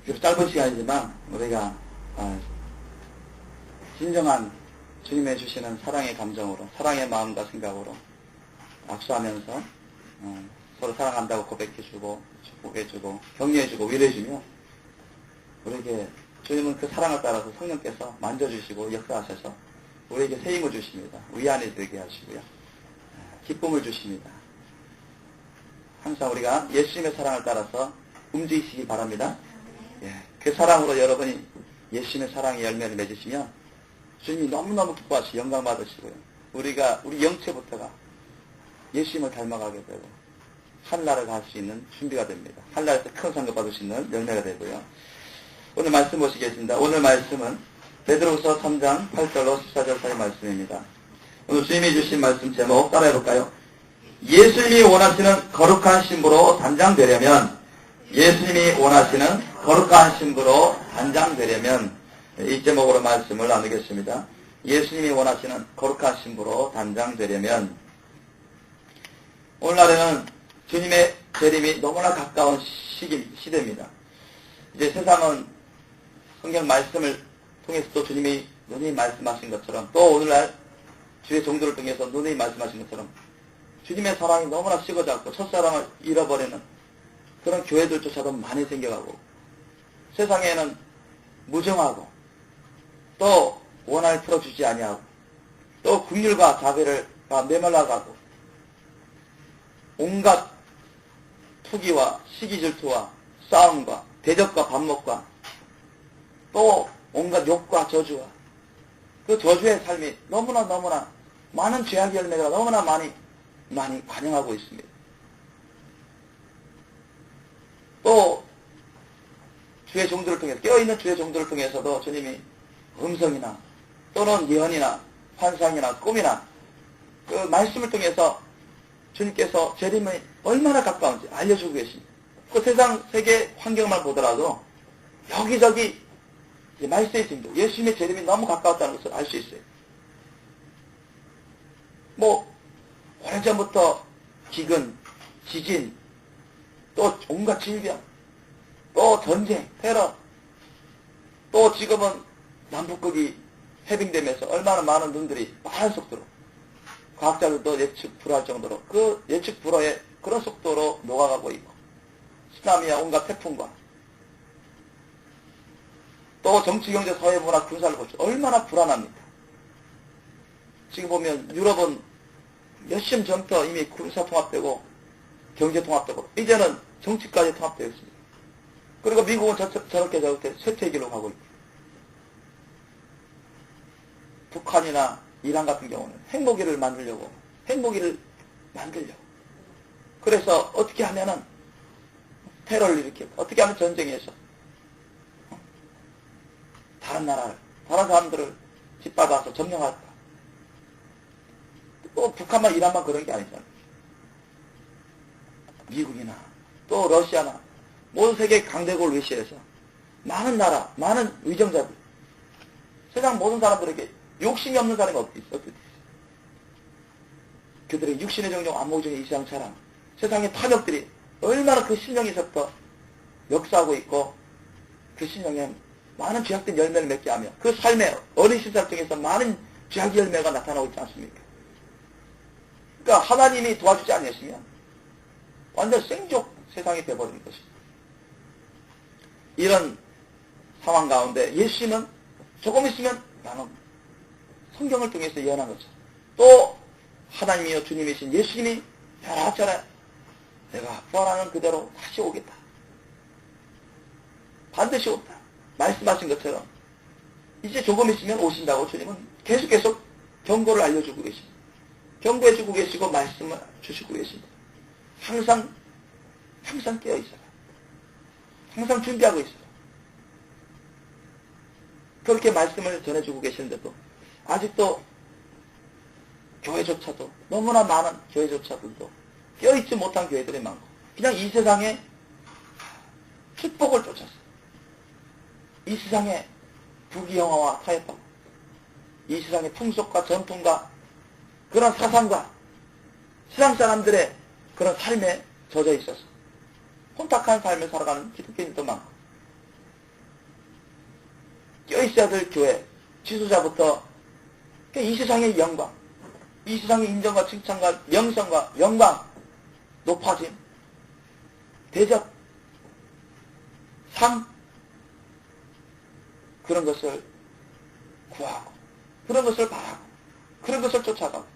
비록 짧은 시간이지만 우리가 진정한 주님의 주시는 사랑의 감정으로, 사랑의 마음과 생각으로 악수하면서 서로 사랑한다고 고백해주고 축복해주고 격려해주고 위로해주며, 우리에게 주님은 그 사랑을 따라서 성령께서 만져주시고 역사하셔서 우리에게 새 힘을 주십니다. 위안이 되게 하시고요, 기쁨을 주십니다. 항상 우리가 예수님의 사랑을 따라서 움직이시기 바랍니다. 그 사랑으로 여러분이 예수님의 사랑의 열매를 맺으시면 주님이 너무너무 기뻐하시고 영광 받으시고요, 우리 영체부터가 예수님을 닮아가게 되고 하늘나라를 갈 수 있는 준비가 됩니다. 하늘나라에서 큰 상급 받을 수 있는 열매가 되고요. 오늘 말씀 보시겠습니다. 오늘 말씀은 베드로후서 3장 8절로 14절까지 말씀입니다. 오늘 주님이 주신 말씀 제목 따라해볼까요? 예수님이 원하시는 거룩한 신부로 단장되려면, 예수님이 원하시는 거룩한 신부로 단장되려면, 이 제목으로 말씀을 나누겠습니다. 예수님이 원하시는 거룩한 신부로 단장되려면. 오늘날에는 주님의 재림이 너무나 가까운 시대입니다. 이제 세상은 성경 말씀을 통해서 또 주님이 누누이 말씀하신 것처럼, 또 오늘날 주의 종도를 통해서 누누이 말씀하신 것처럼 주님의 사랑이 너무나 식어졌고 첫사랑을 잃어버리는 그런 교회들조차도 많이 생겨가고, 세상에는 무정하고 또 원한을 풀어주지 아니하고 또 긍휼과 자비가 메말라가고 온갖 투기와 시기질투와 싸움과 대적과 반목과 또 온갖 욕과 저주와 그 저주의 삶이 너무나 많은 죄악의 열매가 너무나 많이 관영하고 있습니다. 또 주의 종들을 통해서, 깨어있는 주의 종들을 통해서도 주님이 음성이나 또는 예언이나 환상이나 꿈이나 그 말씀을 통해서 주님께서 재림이 얼마나 가까운지 알려주고 계십니다. 그 세계 환경만 보더라도 여기저기 말세이즘도 예수님의 재림이 너무 가까웠다는 것을 알 수 있어요. 오래전부터 기근, 지진, 또 온갖 질병, 또 전쟁, 테러, 또 지금은 남북극이 해빙되면서 얼마나 많은 눈들이 빠른 속도로, 과학자들도 예측 불허할 정도로 그 예측 불허의 그런 속도로 녹아가고 있고, 쓰나미와 온갖 태풍과 또 정치, 경제, 사회, 문화, 군사를 보죠. 얼마나 불안합니까? 지금 보면 유럽은 몇 년 전부터 이미 군사 통합되고 경제 통합되고 이제는 정치까지 통합되어 있습니다. 그리고 미국은 저렇게 쇠퇴기로 가고 있고, 북한이나 이란 같은 경우는 핵무기를 만들려고 그래서 어떻게 하면은 테러를 일으키고, 어떻게 하면 전쟁에서 다른 사람들을 짓밟아서 점령할까. 또 북한만 이란만 그런 게 아니잖아요. 미국이나 또 러시아나 모든 세계 강대국을 위시해서 많은 나라, 많은 위정자들, 세상 모든 사람들에게 욕심이 없는 사람이 어디 있어? 그들의 육신의 정령, 안목적인 이상처럼 세상의 탐욕들이 얼마나 그 신령에서부터 역사하고 있고, 그 신령에 많은 죄악된 열매를 맺게 하며 그 삶의 어린 시절 중에서 많은 죄악의 열매가 나타나고 있지 않습니까? 그러니까 하나님이 도와주지 않으시면 완전 생족 세상이 되어버리는 것입니다. 이런 상황 가운데 예수님은 조금 있으면 나는 성경을 통해서 예언한 거죠. 또 하나님이여 주님이신 예수님이 여러 차례 내가 부활하는 그대로 다시 오겠다, 반드시 온다 말씀하신 것처럼 이제 조금 있으면 오신다고 주님은 계속 경고를 알려주고 계십니다. 경고해주고 계시고 말씀을 주시고 계십니다. 항상 깨어 있어요. 항상 준비하고 있어요. 그렇게 말씀을 전해주고 계시는데도 아직도 교회조차도, 너무나 많은 교회조차들도 깨어있지 못한 교회들이 많고, 그냥 이 세상에 축복을 쫓았어요. 이 세상에 부귀영화와 타협하고, 이 세상의 풍속과 전통과 그런 사상과 세상 사람들의 그런 삶에 젖어 있어서 혼탁한 삶을 살아가는 기독교인도 많고, 있어야 될 교회, 지도자부터 이 세상의 영광, 이 세상의 인정과 칭찬과 명성과 영광, 높아짐, 대접, 상, 그런 것을 구하고, 그런 것을 바라고, 그런 것을 쫓아가고,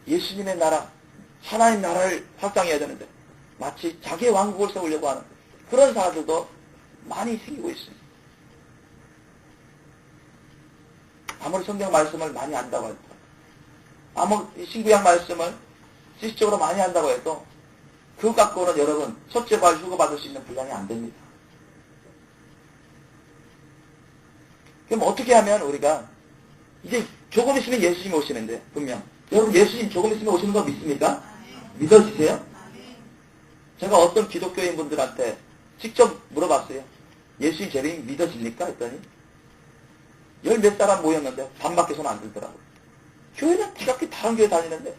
예수님의 나라, 하나님 나라를 확장해야 되는데 마치 자기의 왕국을 세우려고 하는 그런 사람들도 많이 생기고 있습니다. 아무리 성경 말씀을 많이 안다고 해도, 아무리 신구약 말씀을 지식적으로 많이 한다고 해도 그것 갖고는 여러분 첫째발 휴거 받을 수 있는 분량이 안 됩니다. 그럼 어떻게 하면 우리가 이제 조금 있으면 예수님이 오시는데, 분명 여러분 예수님 조금 있으면 오시는 거 믿습니까? 믿어지세요? 제가 어떤 기독교인 분들한테 직접 물어봤어요. 예수님 재림이 믿어집니까? 했더니 열 몇 사람 모였는데 반밖에 손 안 들더라고요. 교회는 지각히 다른 교회 다니는데,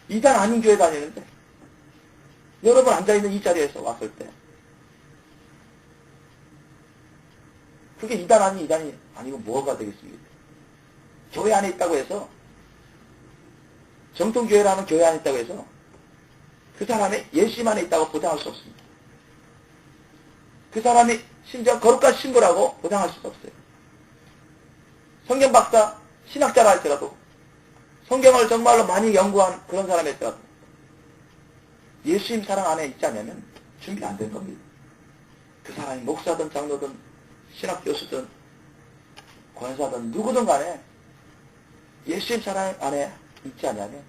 이단 아닌 교회 다니는데, 여러분 앉아있는 이 자리에서 왔을 때 그게 이단 아닌 이단이 아니고 뭐가 되겠습니까? 교회 안에 있다고 해서, 정통교회라는 교회 안에 있다고 해서 그 사람이 예수님 안에 있다고 보장할 수 없습니다. 그 사람이 심지어 거룩한 신부라고 보장할 수도 없어요. 성경 박사, 신학자라 할지라도, 성경을 정말로 많이 연구한 그런 사람이었더라도 예수님 사랑 안에 있지 않으면 준비 안 된 겁니다. 그 사람이 목사든 장로든 신학 교수든 권사든 누구든 간에 예수님 사랑 안에 있지 않으면,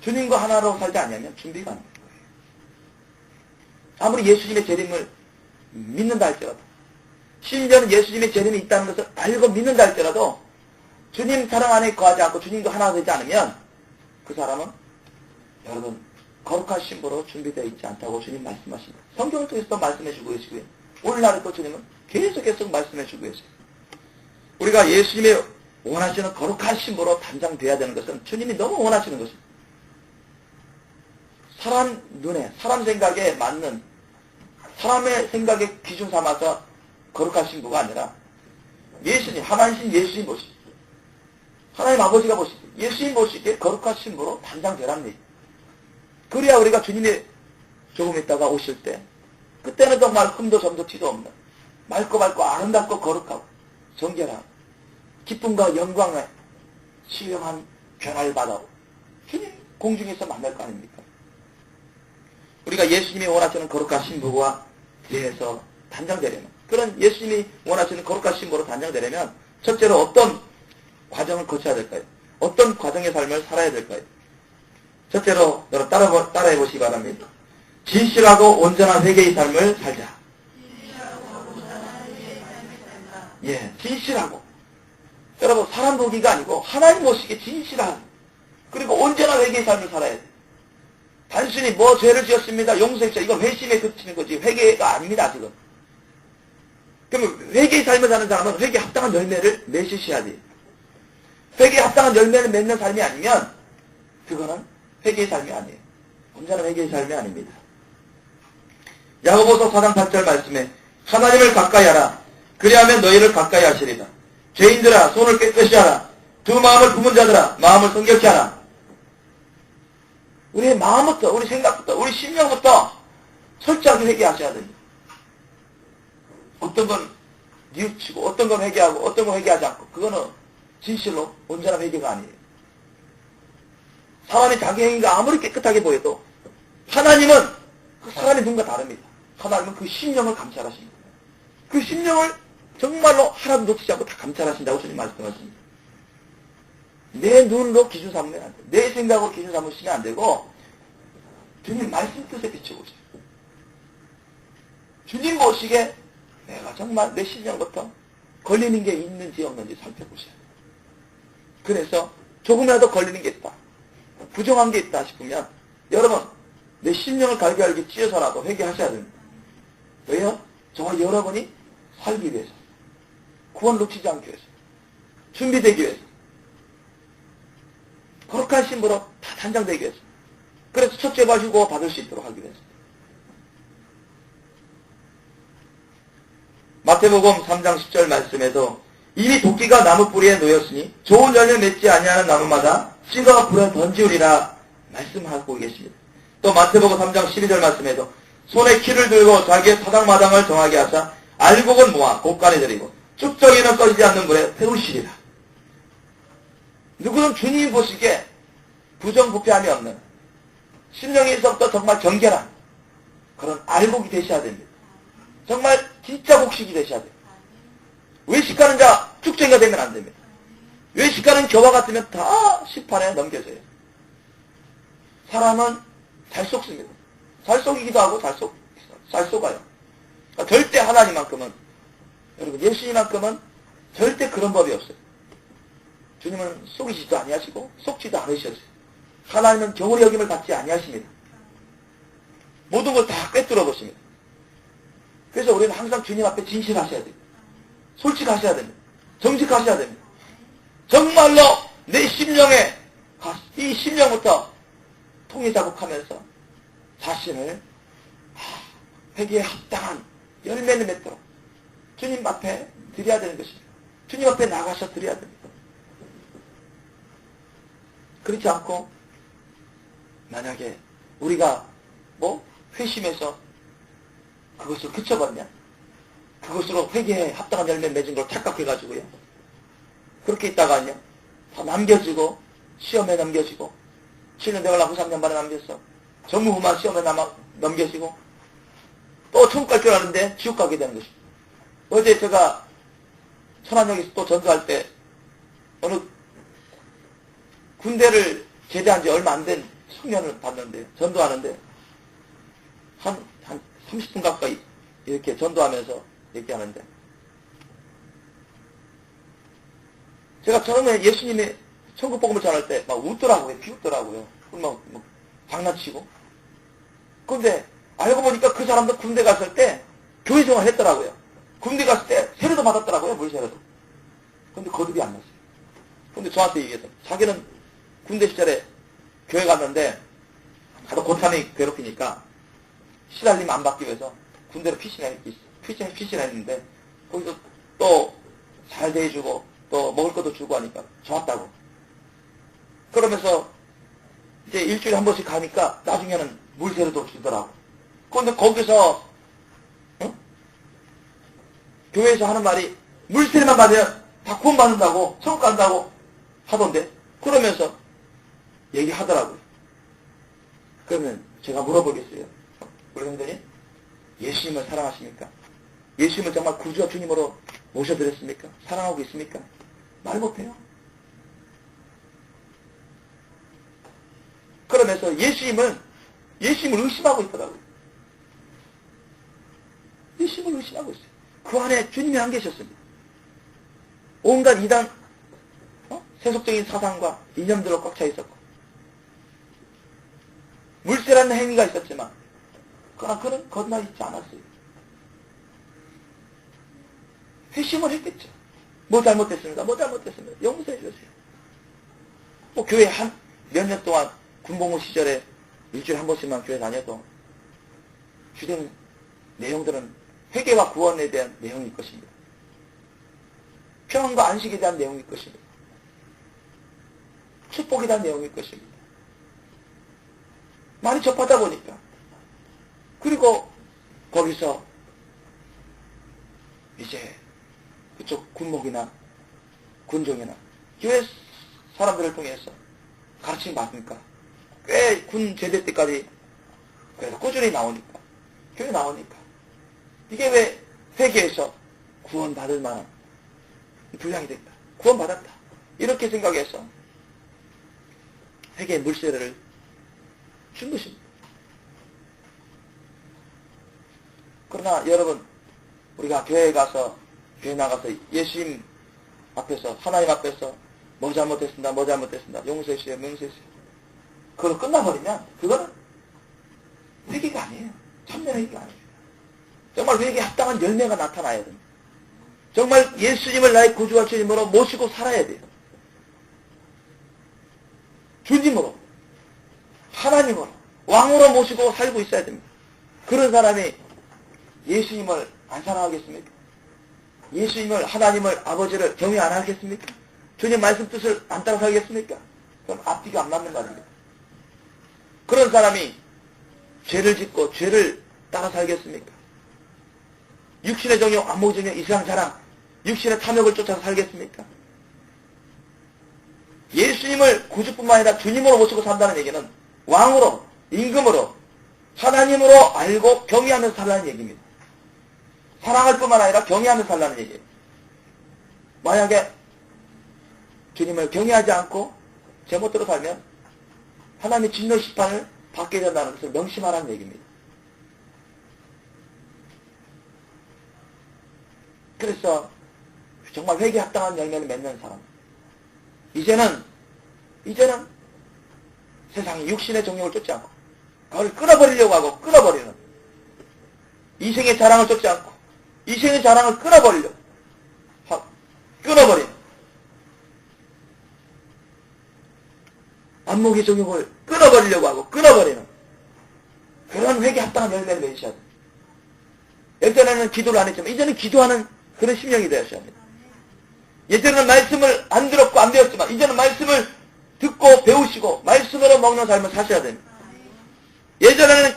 주님과 하나로 살지 않으면 준비가 안 돼요. 아무리 예수님의 재림을 믿는다 할지라도, 심지어는 예수님의 재림이 있다는 것을 알고 믿는다 할지라도 주님 사랑 안에 거하지 않고 주님과 하나가 되지 않으면 그 사람은 여러분 거룩한 신부로 준비되어 있지 않다고 주님 말씀하십니다. 성경을 통해서 말씀해 주고 계시고요. 오늘날에 또 주님은 계속 말씀해 주고 계세요. 우리가 예수님의 원하시는 거룩한 신부로 단장되어야 되는 것은 주님이 너무 원하시는 것입니다. 사람 눈에, 사람 생각에 맞는, 사람의 생각에 기준 삼아서 거룩한 신부가 아니라 예수님, 하나님 예수님 보시기, 하나님 아버지가 보시기, 예수님 보시기에 거룩한 신부로 단장되라는 얘기. 그래야 우리가 주님이 조금 있다가 오실 때, 그때는 정말 흠도 점도 티도 없는 맑고 아름답고 거룩하고 정결한 기쁨과 영광에 신령한 변화를 받아오 주님 공중에서 만날 거 아닙니까? 우리가 예수님이 원하시는 거룩한 신부와 대해서 단장되려면, 그런 예수님이 원하시는 거룩한 신부로 단장되려면 첫째로 어떤 과정을 거쳐야 될까요? 어떤 과정의 삶을 살아야 될까요? 첫째로 여러분 따라해 보시기 바랍니다. 진실하고 온전한 회개의 삶을 살자. 예, 진실하고. 여러분 사람 보기가 아니고 하나님 보시기에 진실한, 그리고 온전한 회개의 삶을 살아야 돼. 단순히 뭐 죄를 지었습니다, 용서했죠, 이건 회심에 그치는 거지 회개가 아닙니다 지금. 그러면 회개의 삶을 사는 사람은 회개에 합당한 열매를 맺으셔야 돼요. 회개에 합당한 열매를 맺는 삶이 아니면 그거는 회개의 삶이 아니에요. 온전한 회개의 삶이 아닙니다. 야고보서 4장 8절 말씀에 하나님을 가까이 하라. 그리하면 너희를 가까이 하시리라. 죄인들아 손을 깨끗이 하라. 두 마음을 품은 자들아 마음을 성결케 하라. 우리의 마음부터, 우리 생각부터, 우리 심령부터 철저하게 회개하셔야 됩니다. 어떤 건 뉘우치고 어떤 건 회개하고 어떤 건 회개하지 않고, 그거는 진실로 온전한 회개가 아니에요. 사람이 자기 행위가 아무리 깨끗하게 보여도 하나님은 그 사람의 눈과 다릅니다. 하나님은 그 심령을 감찰하십니다. 그 심령을 정말로 하나도 놓치지 않고 다 감찰하신다고 주님 말씀하십니다. 내 눈으로 기준 삼으면 안 돼. 내 생각으로 기준 삼으시면 안 되고 주님 말씀 뜻에 비춰보세요. 주님 보시기에 내가 정말 내 심령부터 걸리는 게 있는지 없는지 살펴보셔야 돼요. 그래서 조금이라도 걸리는 게 있다, 부정한 게 있다 싶으면 여러분 내 심령을 갈기갈기 찢어서라도 회개하셔야 됩니다. 왜요? 정말 여러분이 살기 위해서, 구원 놓치지 않기 위해서, 준비되기 위해서, 거룩한 신부로 다 단장되기 위해서, 그래서 첫째 봐주고 받을 수 있도록 하기 위해서. 마태복음 3장 10절 말씀에도 이미 도끼가 나무 뿌리에 놓였으니 좋은 열매 맺지 아니하는 나무마다 씻어 불에 던지우리라 말씀하고 계십니다. 또 마태복음 3장 12절 말씀에도 손에 키를 들고 자기의 타당마당을 정하게 하사 알곡은 모아 곡간에 들이고 쭉정이는 꺼지지 않는 불에 태우시리라. 누구는 주님이 보시기에 부정부패함이 없는 심령에서부터 정말 경계란 그런 알곡이 되셔야 됩니다. 정말 진짜 곡식이 되셔야 됩니다. 외식하는 자 쭉정이가 되면 안 됩니다. 외식하는 겨와 같으면 다 심판에 넘겨져요. 사람은 잘 속습니다. 잘 속이기도 하고 잘 속아요. 그러니까 절대 하나님만큼은, 여러분 예수님만큼은 절대 그런 법이 없어요. 주님은 속이지도 아니하시고 속지도 않으셨어요. 하나님은 경홀히 여김을 받지 아니하십니다. 모든 걸 다 꿰뚫어 보십니다. 그래서 우리는 항상 주님 앞에 진실하셔야 돼요. 솔직하셔야 됩니다. 정직하셔야 됩니다. 정말로 내 심령에 이 심령부터 통해 작업하면서 자신을 회개에 합당한 열매를 맺도록 주님 앞에 드려야 되는 것입니다. 주님 앞에 나가서 드려야 됩니다. 그렇지 않고 만약에 우리가 회심해서 그것을 그쳐봤냐? 그것으로 회개에 합당한 열매 맺은 걸 착각해가지고요. 그렇게 있다가요. 다 남겨지고 시험에 넘겨지고 7년 되어가고 3년 만에 남겼어. 전무후무한 시험에 넘겨지고 또 천국 갈 줄 아는데 지옥 가게 되는 것입니다. 어제 제가 천안역에서 또 전도할 때 어느 군대를 제대한 지 얼마 안 된 청년을 봤는데 전도하는데 한 30분 가까이 이렇게 전도하면서 얘기하는데 제가 처음에 예수님의 천국 복음을 전할 때 막 웃더라고요. 비웃더라고요. 막 장난치고. 근데 알고 보니까 그 사람도 군대 갔을 때 교회 생활 했더라고요. 군대 갔을 때 세례도 받았더라고요. 물세례도. 근데 거듭이 안 났어요. 근데 저한테 얘기해서 자기는 군대 시절에 교회 갔는데 하도 고참이 괴롭히니까 시달림 안 받기 위해서 군대로 피신했는데 거기서 또 잘 대해주고 또 먹을 것도 주고 하니까 좋았다고. 그러면서 이제 일주일에 한 번씩 가니까 나중에는 물세례도 주더라고. 그런데 거기서 교회에서 하는 말이 물세례만 받으면 다 구원받는다고 천국 간다고 하던데 그러면서 얘기하더라고요. 그러면 제가 물어보겠어요. 우리 형제님 예수님을 사랑하십니까? 예수님을 정말 구주와 주님으로 모셔드렸습니까? 사랑하고 있습니까? 말 못해요. 그러면서 예수님을 의심하고 있더라고요. 예수님을 의심하고 있어요. 그 안에 주님이 안 계셨습니다. 온갖 이단, 세속적인 사상과 이념들로 꽉 차 있었고, 물세라는 행위가 있었지만, 그러나 그는 거듭나 있지 않았어요. 회심을 했겠죠. 뭐 잘못됐습니다. 용서해 주세요. 교회 몇 년 동안 군복무 시절에 일주일에 한 번씩만 교회 다녀도 주된 내용들은 회개와 구원에 대한 내용일 것입니다. 평안과 안식에 대한 내용일 것입니다. 축복에 대한 내용일 것입니다. 많이 접하다 보니까. 그리고 거기서 이제 그쪽 군목이나 군종이나 교회 사람들을 통해서 가르침을 받으니까 꽤 군 제대 때까지 그래서 꾸준히 나오니까 교회 나오니까 이게 왜 회개해서 구원받을 만한 분량이 됐다. 구원받았다. 이렇게 생각해서 회개의 물세례를 준 것입니다. 그러나 여러분 우리가 교회 나가서 예수님 앞에서 하나님 앞에서 뭐 잘못했습니다. 용서해 주세요. 그걸로 끝나버리면 그거는 회개가 아니에요. 참된 회개가 아니에요. 정말 회개에 합당한 열매가 나타나야 됩니다. 정말 예수님을 나의 구주와 주님으로 모시고 살아야 돼요. 주님으로 하나님으로 왕으로 모시고 살고 있어야 됩니다. 그런 사람이 예수님을 안 사랑하겠습니까? 예수님을, 하나님을, 아버지를 경외 안 하겠습니까? 주님 말씀 뜻을 안 따라 살겠습니까? 그럼 앞뒤가 안 맞는 말입니다. 그런 사람이 죄를 짓고 죄를 따라 살겠습니까? 육신의 정욕, 안목 정욕, 이상 자랑, 육신의 탐욕을 쫓아서 살겠습니까? 예수님을 구주뿐만 아니라 주님으로 모시고 산다는 얘기는 왕으로, 임금으로, 하나님으로 알고 경외하면서 살라는 얘기입니다. 사랑할 뿐만 아니라 경외하면서 살라는 얘기예요. 만약에 주님을 경외하지 않고 제멋대로 살면 하나님의 진노 심판을 받게 된다는 것을 명심하라는 얘기입니다. 그래서 정말 회개에 합당한 열매를 맺는 사람, 이제는 세상에 육신의 정욕을 쫓지 않고 그걸 끊어버리려고 하고 끊어버리는, 이생의 자랑을 쫓지 않고 이생의 자랑을 끊어버리려고 하고 끊어버리는, 안목의 정욕을 끊어버리려고 하고 끊어버리는 그런 회개에 합당한 열매를 맺으셔야 돼요. 예전에는 기도를 안 했지만 이제는 기도하는 그런 심령이 되어야 합니다. 예전에는 말씀을 안 들었고 안 배웠지만 이제는 말씀을 듣고 배우시고 말씀으로 먹는 삶을 사셔야 됩니다. 예전에는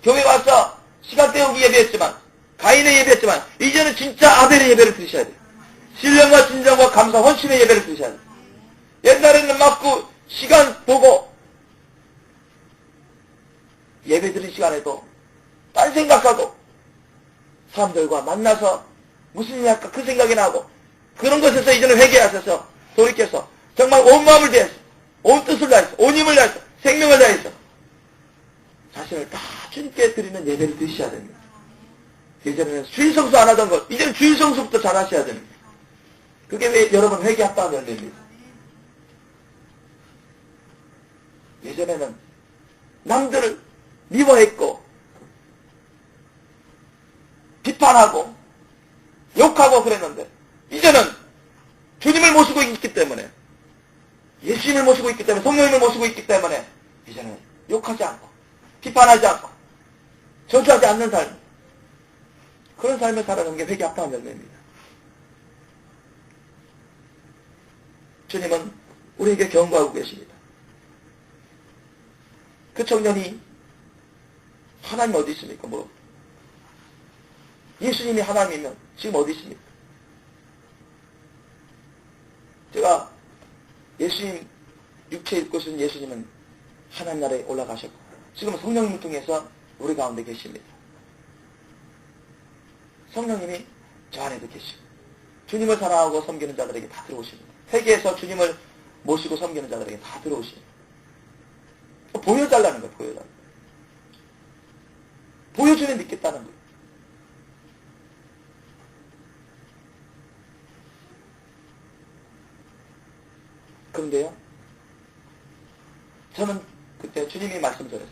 교회 와서 시간 때우기 예배했지만, 가인의 예배했지만 이제는 진짜 아벨의 예배를 드셔야 돼요. 신령과 진정과 감사, 헌신의 예배를 드셔야 돼요. 옛날에는 맞고 시간 보고 예배 드린 시간에도 딴 생각하고 사람들과 만나서 무슨 일 할까 그 생각이 나고, 그런 것에서 이제는 회개하셔서 돌이켜서 정말 온 마음을 다해서 온 뜻을 다해서 온 힘을 다해서 생명을 다해서 자신을 다 주님께 드리는 예배를 드셔야 됩니다. 예전에는 주일성수 안 하던 것 이제는 주일성수부터 잘 하셔야 됩니다. 그게 왜 여러분 회개 합당한 열매입니다. 예전에는 남들을 미워했고 비판하고 욕하고 그랬는데 이제는 주님을 모시고 있기 때문에, 예수님을 모시고 있기 때문에, 성령님을 모시고 있기 때문에 이제는 욕하지 않고 비판하지 않고 저주하지 않는 삶, 그런 삶을 살아가는 게 회개 합당한 열매입니다. 주님은 우리에게 경고하고 계십니다. 그 청년이 하나님 어디 있습니까? 뭐 예수님이 하나님이면 지금 어디 있습니까? 제가 예수님 육체 입고 있는 예수님은 하나님 나라에 올라가셨고 지금 성령님을 통해서 우리 가운데 계십니다. 성령님이 저 안에도 계시고 주님을 사랑하고 섬기는 자들에게 다 들어오십니다. 회개에서 주님을 모시고 섬기는 자들에게 다 들어오십니다. 보여달라는 거예요. 보여달라는 거예요. 보여주면 믿겠다는 거예요. 그런데요, 저는 그때 주님이 말씀 드렸어요.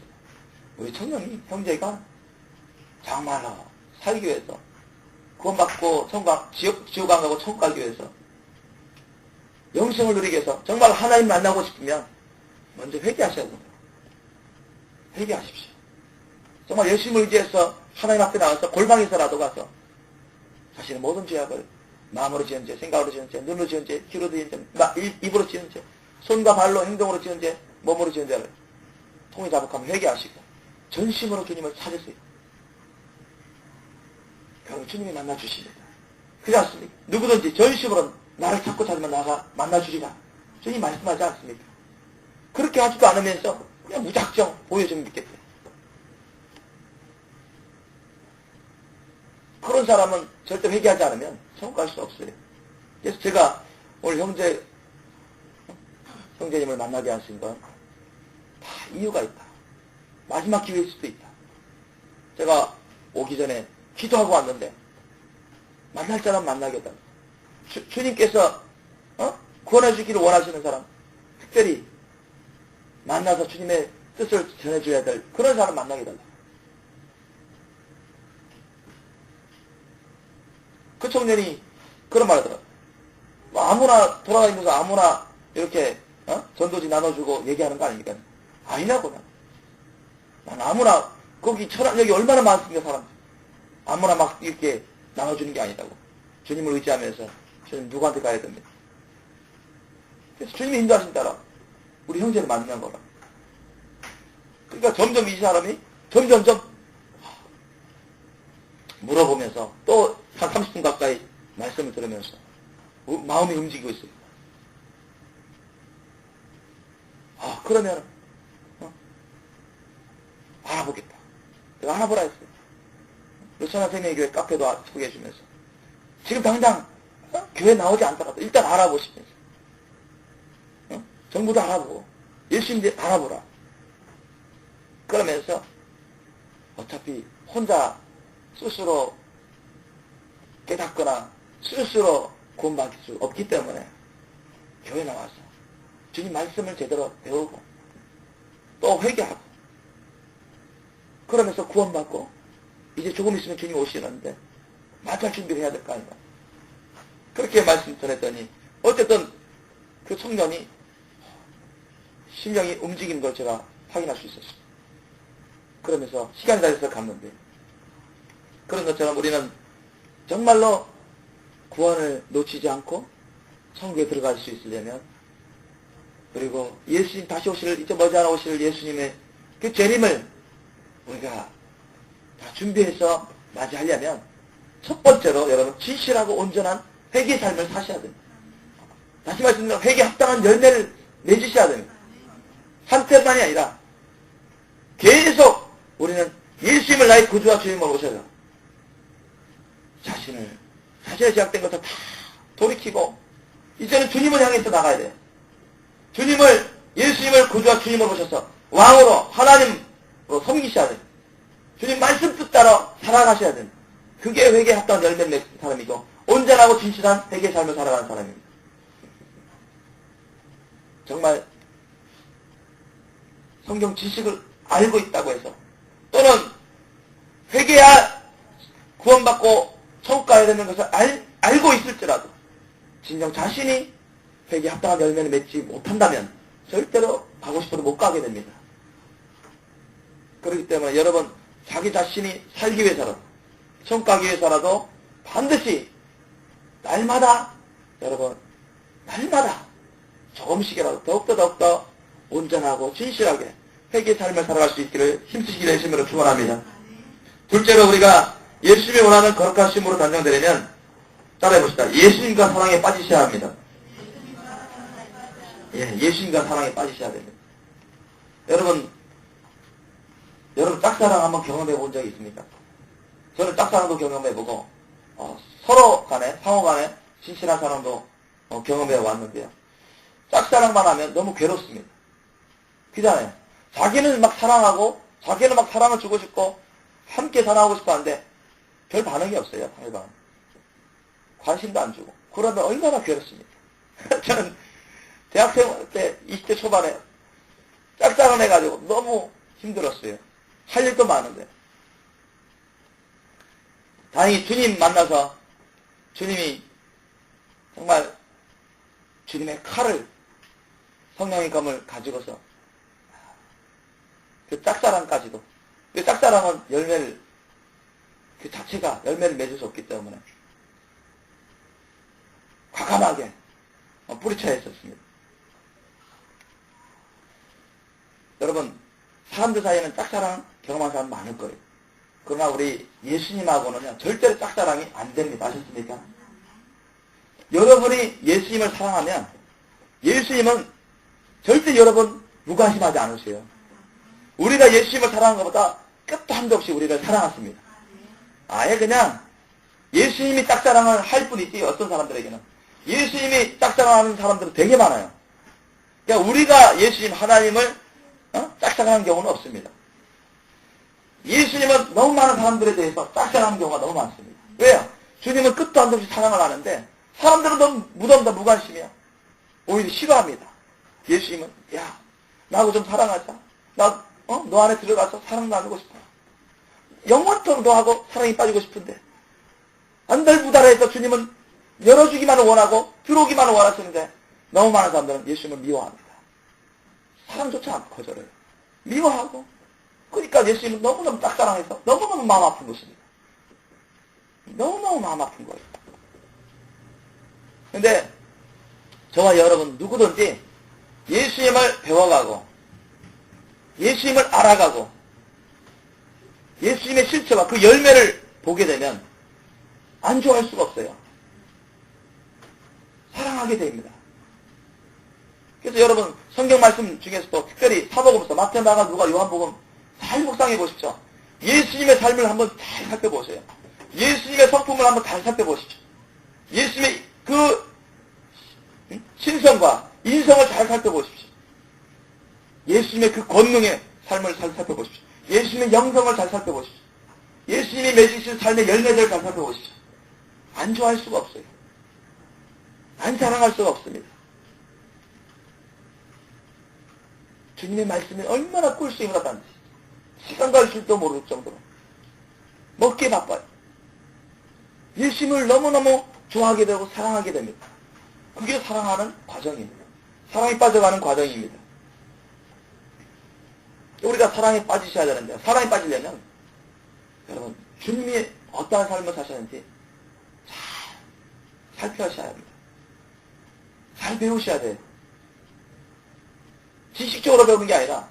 우리 청년이, 형제가 정말로 살기 위해서, 구원받고 지옥 안 가고 천국 가기 위해서, 영생을 누리기 위해서 정말 하나님 만나고 싶으면 먼저 회개하셔야 됩니다. 회개하십시오. 정말 열심히 의지해서 하나님 앞에 나와서 골방에서라도 가서 자신의 모든 죄악을 마음으로 지은 죄, 생각으로 지은 죄, 눈으로 지은 죄, 귀로 지은 죄, 입으로 지은 죄, 손과 발로 행동으로 지은 죄, 몸으로 지은 죄를 통해 자복하면 회개하시고 전심으로 주님을 찾으세요. 그럼 주님이 만나주십니다. 그렇지 않습니까? 누구든지 전심으로 나를 찾고 찾으면 나가 만나주리라. 주님 말씀하지 않습니까? 그렇게 하지도 않으면서 그냥 무작정 보여주면 믿겠다. 그런 사람은 절대 회개하지 않으면 천국 갈 수 없어요. 그래서 제가 오늘 형제님을 만나게 하신 건 다 이유가 있다. 마지막 기회일 수도 있다. 제가 오기 전에 기도하고 왔는데 만날 사람 만나게 해달라. 주님께서 구원해 주기를 원하시는 사람, 특별히 만나서 주님의 뜻을 전해줘야 될 그런 사람 만나게 해달라. 그 청년이 그런 말 하더라고요. 뭐 아무나 돌아다니면서 아무나 이렇게 전도지 나눠주고 얘기하는 거 아닙니까? 아니라고. 난 아무나, 거기 여기 얼마나 많습니까, 사람. 아무나 막 이렇게 나눠주는 게 아니라고. 주님을 의지하면서 주님 누구한테 가야 됩니다. 그래서 주님이 인도하신 따라 우리 형제를 만난 거라. 그러니까 점점 이 사람이 점점점 물어보면서 또 한 30분 가까이 말씀을 들으면서 마음이 움직이고 있어요. 그러면 알아보겠다. 내가 알아보라 했어요. 루천한생명교회 카페도 소개해주면서 지금 당장 교회 나오지 않더라도 일단 알아보시면서 정부도 알아보고 예수님도 알아보라. 그러면서 어차피 혼자 스스로 깨닫거나 스스로 구원받을 수 없기 때문에 교회 나와서 주님 말씀을 제대로 배우고 또 회개하고 그러면서 구원받고 이제 조금 있으면 주님 오시는데 맞이할 준비를 해야 될 거 아닌가. 그렇게 말씀 전했더니 어쨌든 그 청년이 심령이 움직이는 걸 제가 확인할 수 있었어요. 그러면서 시간이 다 돼서 갔는데 그런 것처럼 우리는 정말로 구원을 놓치지 않고 천국에 들어갈 수 있으려면 그리고 예수님 다시 오실 이제 머지않아 오실 예수님의 그 재림을 우리가 다 준비해서 맞이하려면 첫 번째로 여러분 진실하고 온전한 회개의 삶을 사셔야 됩니다. 다시 말씀드리면 회개에 합당한 열매를 맺으셔야 됩니다. 한때만이 아니라 계속 우리는 예수님을 나의 구주와 주님으로 오셔서 자신의 제약된 것을 다 돌이키고 이제는 주님을 향해서 나가야 돼요. 예수님을 구주와 주님으로 오셔서 왕으로 하나님으로 섬기셔야 돼요. 주님 말씀 뜻대로 살아가셔야 됩니다. 그게 회개에 합당한 열매를 맺은 사람이고 온전하고 진실한 회개의 삶을 살아가는 사람입니다. 정말 성경 지식을 알고 있다고 해서 또는 회개야 구원받고 천국 가야 되는 것을 알고 있을지라도 진정 자신이 회개에 합당한 열매를 맺지 못한다면 절대로 가고 싶어도 못 가게 됩니다. 그렇기 때문에 여러분 자기 자신이 살기 위해서라도 천국 가기 위해서라도 반드시 날마다 조금씩이라도 더욱더 온전하고 진실하게 회개의 삶을 살아갈 수 있기를 힘쓰시기를 예수님으로 축원합니다. 둘째로 우리가 예수님이 원하는 거룩한 심으로 단정되려면 따라해봅시다. 예수님과 사랑에 빠지셔야 합니다. 예수님과 사랑에 빠지셔야 됩니다. 여러분 짝사랑 한번 경험해 본 적이 있습니까? 저는 짝사랑도 경험해보고 서로 간에 상호 간에 진실한 사랑도 경험해 왔는데요. 짝사랑만 하면 너무 괴롭습니다. 그잖아요. 자기는 막 사랑하고 자기는 막 사랑을 주고 싶고 함께 사랑하고 싶어 하는데 별 반응이 없어요. 상대방 관심도 안 주고 그러면 얼마나 괴롭습니까? 저는 대학생 때 20대 초반에 짝사랑 해가지고 너무 힘들었어요. 할 일도 많은데 다행히 주님 만나서 주님이 정말 주님의 칼을 성령의 검을 가지고서 그 짝사랑까지도 그 짝사랑은 열매를 그 자체가 열매를 맺을 수 없기 때문에 과감하게 뿌리쳐야 했었습니다. 여러분 사람들 사이에는 짝사랑 경험한 사람 많을 거예요. 그러나 우리 예수님하고는요 절대로 짝사랑이 안 됩니다. 아셨습니까? 여러분이 예수님을 사랑하면 예수님은 절대 여러분 무관심하지 않으세요. 우리가 예수님을 사랑한 것보다 끝도 한도 없이 우리를 사랑했습니다. 아예 그냥 예수님이 짝사랑을 할 뿐이지 어떤 사람들에게는 예수님이 짝사랑하는 사람들은 되게 많아요. 그러니까 우리가 예수님 하나님을 짝사랑하는 경우는 없습니다. 예수님은 너무 많은 사람들에 대해서 짝사랑하는 경우가 너무 많습니다. 왜요? 주님은 끝도 한도 없이 사랑을 하는데 사람들은 너무 무덤다 무관심이야. 오히려 싫어합니다. 예수님은 야 나하고 좀 사랑하자. 너 안에 들어가서 사랑 나누고 싶어. 영원토록 너하고 사랑이 빠지고 싶은데 안달부달해서 주님은 열어주기만을 원하고 들어오기만을 원하시는데 너무 많은 사람들은 예수님을 미워합니다. 사랑조차 거절해요. 미워하고 그러니까 예수님은 너무너무 짝사랑해서 너무너무 마음 아픈 것입니다. 너무너무 마음 아픈 거예요. 근데 저와 여러분 누구든지 예수님을 배워가고 예수님을 알아가고 예수님의 실체와 그 열매를 보게 되면 안 좋아할 수가 없어요. 사랑하게 됩니다. 그래서 여러분 성경 말씀 중에서도 특별히 사복음서 마태, 마가, 누가, 요한복음 잘 묵상해 보십시오. 예수님의 삶을 한번 잘 살펴보세요. 예수님의 성품을 한번 잘 살펴보십시오. 예수님의 그 신성과 인성을 잘 살펴보십시오. 예수님의 그 권능의 삶을 잘 살펴보십시오. 예수님의 영성을 잘 살펴보십시오. 예수님이 맺으신 삶의 열매들을 잘 살펴보십시오. 안 좋아할 수가 없어요. 안 사랑할 수가 없습니다. 주님의 말씀이 얼마나 꿀수임을 하다는지 시간 갈 줄도 모를 정도로 먹기에 바빠요. 예수님을 너무너무 좋아하게 되고 사랑하게 됩니다. 그게 사랑하는 과정입니다. 사랑에 빠져가는 과정입니다. 우리가 사랑에 빠지셔야 되는데 사랑에 빠지려면 여러분 주님이 어떠한 삶을 사셨는지 잘 살펴셔야 합니다. 잘 배우셔야 돼요. 지식적으로 배우는 게 아니라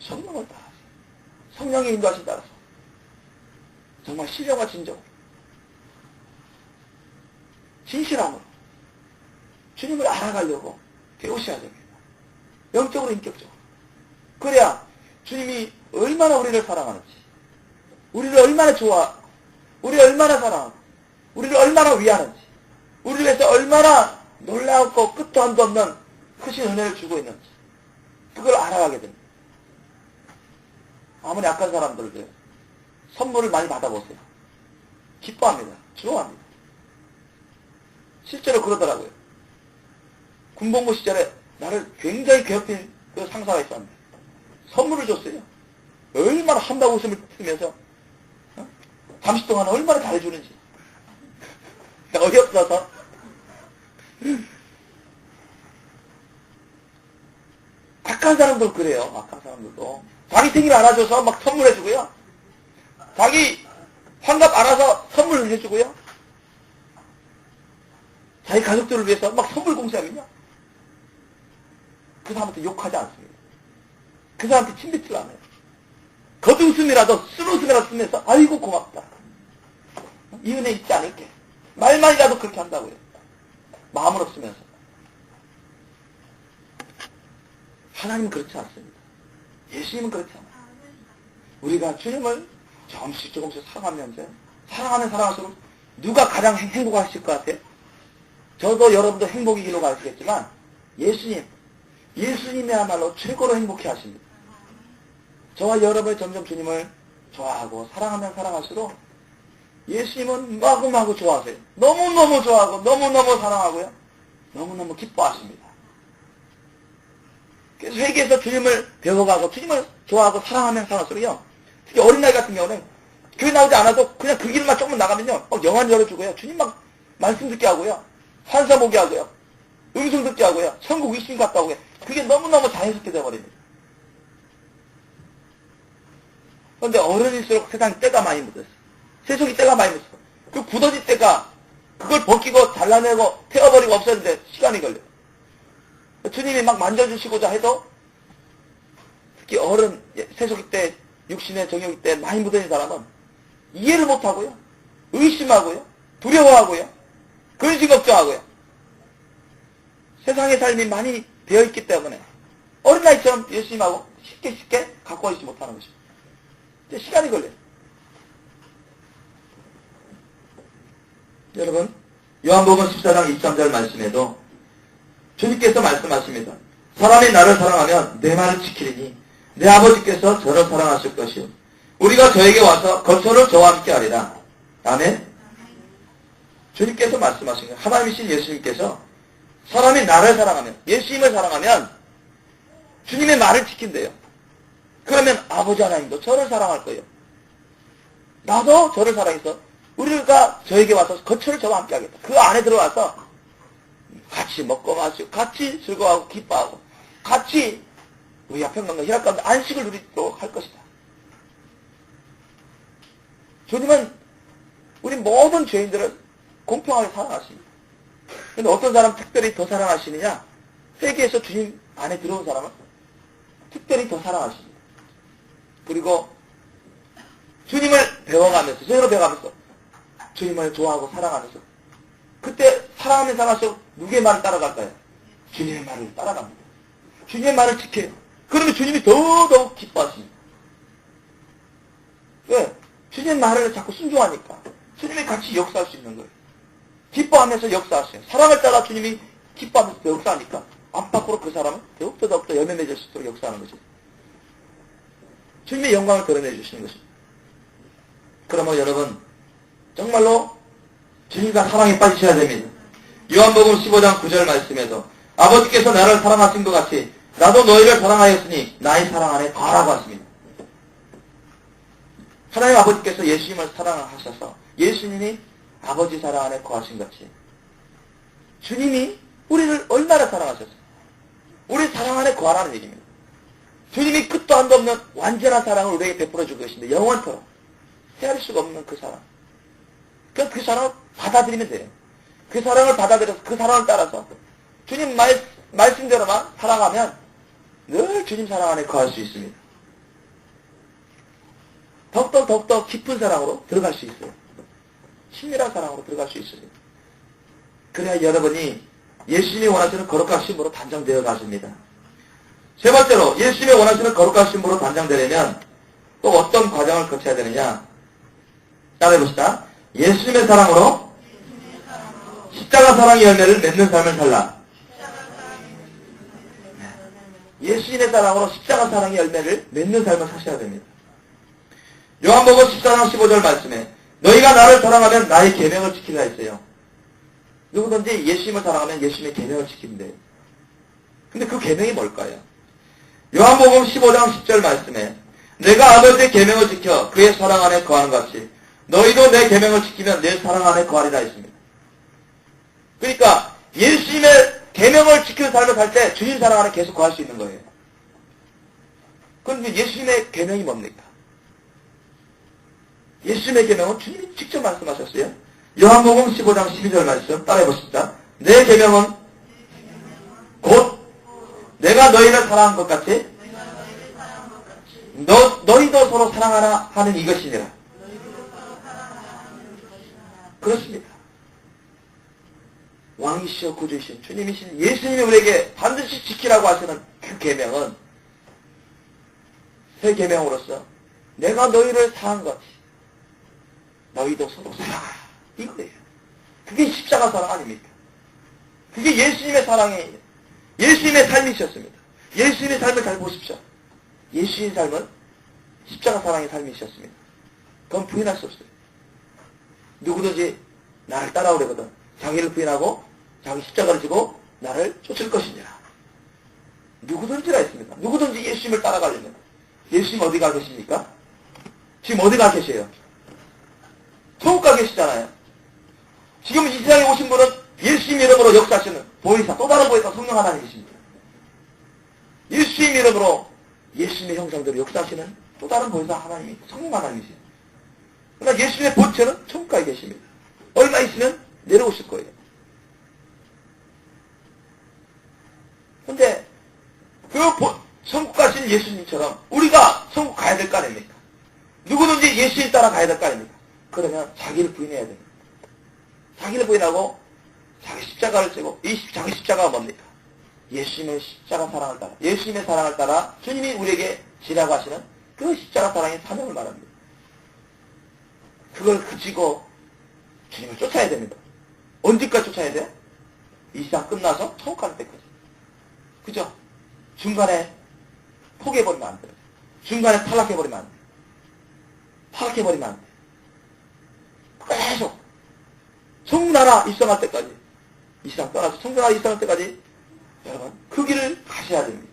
성령을 따라서 성령의 인도하심 따라서 정말 신령과 진정 진실함으로 주님을 알아가려고 배우셔야 됩니다. 영적으로 인격적으로. 그래야 주님이 얼마나 우리를 사랑하는지 우리를 얼마나 좋아하고 우리를 얼마나 사랑하고 우리를 얼마나 위하는지 우리를 위해서 얼마나 놀랍고 끝도 한도 없는 크신 은혜를 주고 있는지 그걸 알아가게 됩니다. 아무리 약한 사람들도 선물을 많이 받아보세요. 기뻐합니다. 좋아합니다. 실제로 그러더라고요. 군복무 시절에 나를 굉장히 괴롭힌 그 상사가 있었는데 선물을 줬어요. 얼마나 한방 웃음을 틀면서 잠시 동안 얼마나 잘해주는지 어이없어서 악한 사람들 그래요. 악한 사람들도 자기 생일 알아줘서 막 선물해주고요. 자기 환갑 알아서 선물을 해주고요. 자기 가족들을 위해서 막 선물 공세하면요. 그 사람한테 욕하지 않습니다. 그 사람한테 침뱉지를 않아요. 겉웃음이라도 쓴웃음이라도 쓰면서 아이고 고맙다. 이 은혜 잊지 않을게. 말만이라도 그렇게 한다고요. 마음을 없으면서. 하나님은 그렇지 않습니다. 예수님은 그렇지 않아요. 우리가 주님을 조금씩 사랑하면서 사랑하면 사랑할수록 누가 가장 행복하실 것 같아요? 저도 여러분도 행복이기로 가시겠지만 예수님이야말로 최고로 행복해 하십니다. 저와 여러분이 점점 주님을 좋아하고 사랑하면 사랑할수록 예수님은 마구마구 좋아하세요. 너무너무 좋아하고 너무너무 사랑하고요. 너무너무 기뻐하십니다. 그래서 회개에서 주님을 배워가고 주님을 좋아하고 사랑하면 사랑할수록요. 특히 어린아이 같은 경우는 교회 나오지 않아도 그냥 그 길만 조금 나가면요. 영안 열어주고요. 주님 막 말씀 듣게 하고요. 환사 보게 하고요. 음성 듣게 하고요. 천국 위신 갔다 오고요. 그게 너무너무 자연스럽게 되어버립니다. 그런데 어른일수록 세상에 때가 많이 묻었어요. 세속이 때가 많이 묻었어요. 그 굳어진 때가 그걸 벗기고 잘라내고 태워버리고 없애는데 시간이 걸려요. 주님이 막 만져주시고자 해도 특히 어른 세속이 때 육신의 정욕이 때 많이 묻어진 사람은 이해를 못하고요. 의심하고요. 두려워하고요. 근심 걱정하고요. 세상의 삶이 많이 되어있기 때문에 어린아이처럼 열심히 쉽게 갖고 가지 못하는 것입니다. 이제 시간이 걸려요. 여러분 요한복음 14장 23절 말씀에도 주님께서 말씀하십니다. 사람이 나를 사랑하면 내 말을 지키리니 내 아버지께서 저를 사랑하실 것이요 우리가 저에게 와서 거처를 저와 함께 하리라. 아멘. 주님께서 말씀하신 거예요. 하나님이신 예수님께서 사람이 나를 사랑하면 예수님을 사랑하면 주님의 말을 지킨대요. 그러면 아버지 하나님도 저를 사랑할 거예요. 나도 저를 사랑해서 우리가 저에게 와서 거처를 저와 함께 하겠다. 그 안에 들어와서 같이 먹고 마시고 같이 즐거워하고 기뻐하고 같이 의학평강과 희락 가운데 안식을 누리도록 할 것이다. 주님은 우리 모든 죄인들을 공평하게 사랑하십니다. 근데 어떤 사람 특별히 더 사랑하시느냐? 회개에서 주님 안에 들어온 사람은 특별히 더 사랑하십니다. 그리고 주님을 배워가면서, 스스로 배워가면서 주님을 좋아하고 사랑하면서 그때 사랑하면서 살아서 누구의 말을 따라갈까요? 주님의 말을 따라갑니다. 주님의 말을 지켜요. 그러면 주님이 더더욱 기뻐하십니다. 왜? 주님의 말을 자꾸 순종하니까 주님이 같이 역사할 수 있는 거예요. 기뻐하면서 역사하세요. 사랑을 따라 주님이 기뻐하면서 역사하니까 안팎으로 그 사람은 더욱더 열매 맺을 수 있도록 역사하는 거죠. 주님의 영광을 드러내 주시는 것입니다. 그러면 여러분 정말로 주님과 사랑에 빠지셔야 됩니다. 요한복음 15장 9절 말씀에서 아버지께서 나를 사랑하신 것 같이 나도 너희를 사랑하였으니 나의 사랑 안에 거하라고 하십니다. 하나님 아버지께서 예수님을 사랑하셔서 예수님이 아버지 사랑 안에 거하신 같이 주님이 우리를 얼마나 사랑하셨어요? 우리 사랑 안에 거하라는 얘기입니다. 주님이 끝도 한도 없는 완전한 사랑을 우리에게 베풀어 주고 계신데 영원토록 헤아릴 수가 없는 그 사랑. 그 사랑을 받아들이면 돼요. 그 사랑을 받아들여서 그 사랑을 따라서 주님 말씀대로만 살아가면 늘 주님 사랑 안에 거할 수 있습니다. 더욱더 깊은 사랑으로 들어갈 수 있어요. 친밀한 사랑으로 들어갈 수 있습니다. 그래야 여러분이 예수님이 원하시는 거룩하심으로 단장되어 가십니다. 세 번째로 예수님이 원하시는 거룩하심으로 단장되려면 또 어떤 과정을 거쳐야 되느냐? 따라해봅시다. 예수님의 사랑으로 십자가 사랑의 열매를 맺는 삶을 살라. 예수님의 사랑으로 십자가 사랑의 열매를 맺는 삶을 사셔야 됩니다. 요한복음 14장 15절 말씀에 너희가 나를 사랑하면 나의 계명을 지키라 했어요. 누구든지 예수님을 사랑하면 예수님의 계명을 지키면 돼요. 근데 그 계명이 뭘까요? 요한복음 15장 10절 말씀에 내가 아버지의 계명을 지켜 그의 사랑 안에 거하는 것 같이 너희도 내 계명을 지키면 내 사랑 안에 거하리라 했습니다. 그러니까 예수님의 계명을 지키는 삶을 살 때 주님 사랑 안에 계속 거할 수 있는 거예요. 그런데 예수님의 계명이 뭡니까? 예수님의 계명은 주님이 직접 말씀하셨어요. 요한복음 15장 12절 말씀 따라해보십시다. 내 계명은 곧 내가 너희를 사랑한 것 같이 너희도 서로 사랑하라 하는 이것이니라. 그렇습니다. 왕이시여 구주이신 주님이신 예수님이 우리에게 반드시 지키라고 하시는 그 계명은 새 계명으로서 내가 너희를 사랑한 것 같이 너희도 서로 사랑하라. 이거예요. 그게 십자가 사랑 아닙니까? 그게 예수님의 사랑이에요. 예수님의 삶이셨습니다. 예수님의 삶을 잘 보십시오. 예수님의 삶은 십자가 사랑의 삶이셨습니다. 그건 부인할 수 없어요. 누구든지 나를 따라오려거든 자기를 부인하고 자기 십자가를 지고 나를 쫓을 것이니라. 누구든지라 했습니다. 누구든지 예수님을 따라가려면 예수님 어디 가 계십니까? 지금 어디 가 계세요? 천국 가 계시잖아요. 지금 이 세상에 오신 분은 예수님 이름으로 역사하시는 보혜사, 또 다른 보혜사 성령 하나님이십니다. 예수님 이름으로 예수님의 형상대로 역사하시는 또 다른 보혜사 하나님이 성령 하나님이십니다. 그러나 예수님의 본체는 천국가에 계십니다. 얼마 있으면 내려오실 거예요. 근데 그 천국 가신 예수님처럼 우리가 천국 가야 될 거 아닙니까? 누구든지 예수님 따라 가야 될 거 아닙니까? 그러면 자기를 부인해야 됩니다. 자기를 부인하고 자기 십자가를 지고 자기 십자가가 뭡니까? 예수님의 십자가 사랑을 따라 예수님의 사랑을 따라 주님이 우리에게 지라고 하시는 그 십자가 사랑의 사명을 말합니다. 그걸 그치고 주님을 쫓아야 됩니다. 언제까지 쫓아야 돼요? 이 세상 끝나서 천국 갈 때까지. 그죠? 중간에 포기해버리면 안 돼요. 중간에 탈락해버리면 안 돼요. 타락해버리면 안 돼요. 계속 천국나라 입성할 때까지 이 세상 떠나서 천국나라 입성할 때까지 여러분 그 길을 가셔야 됩니다.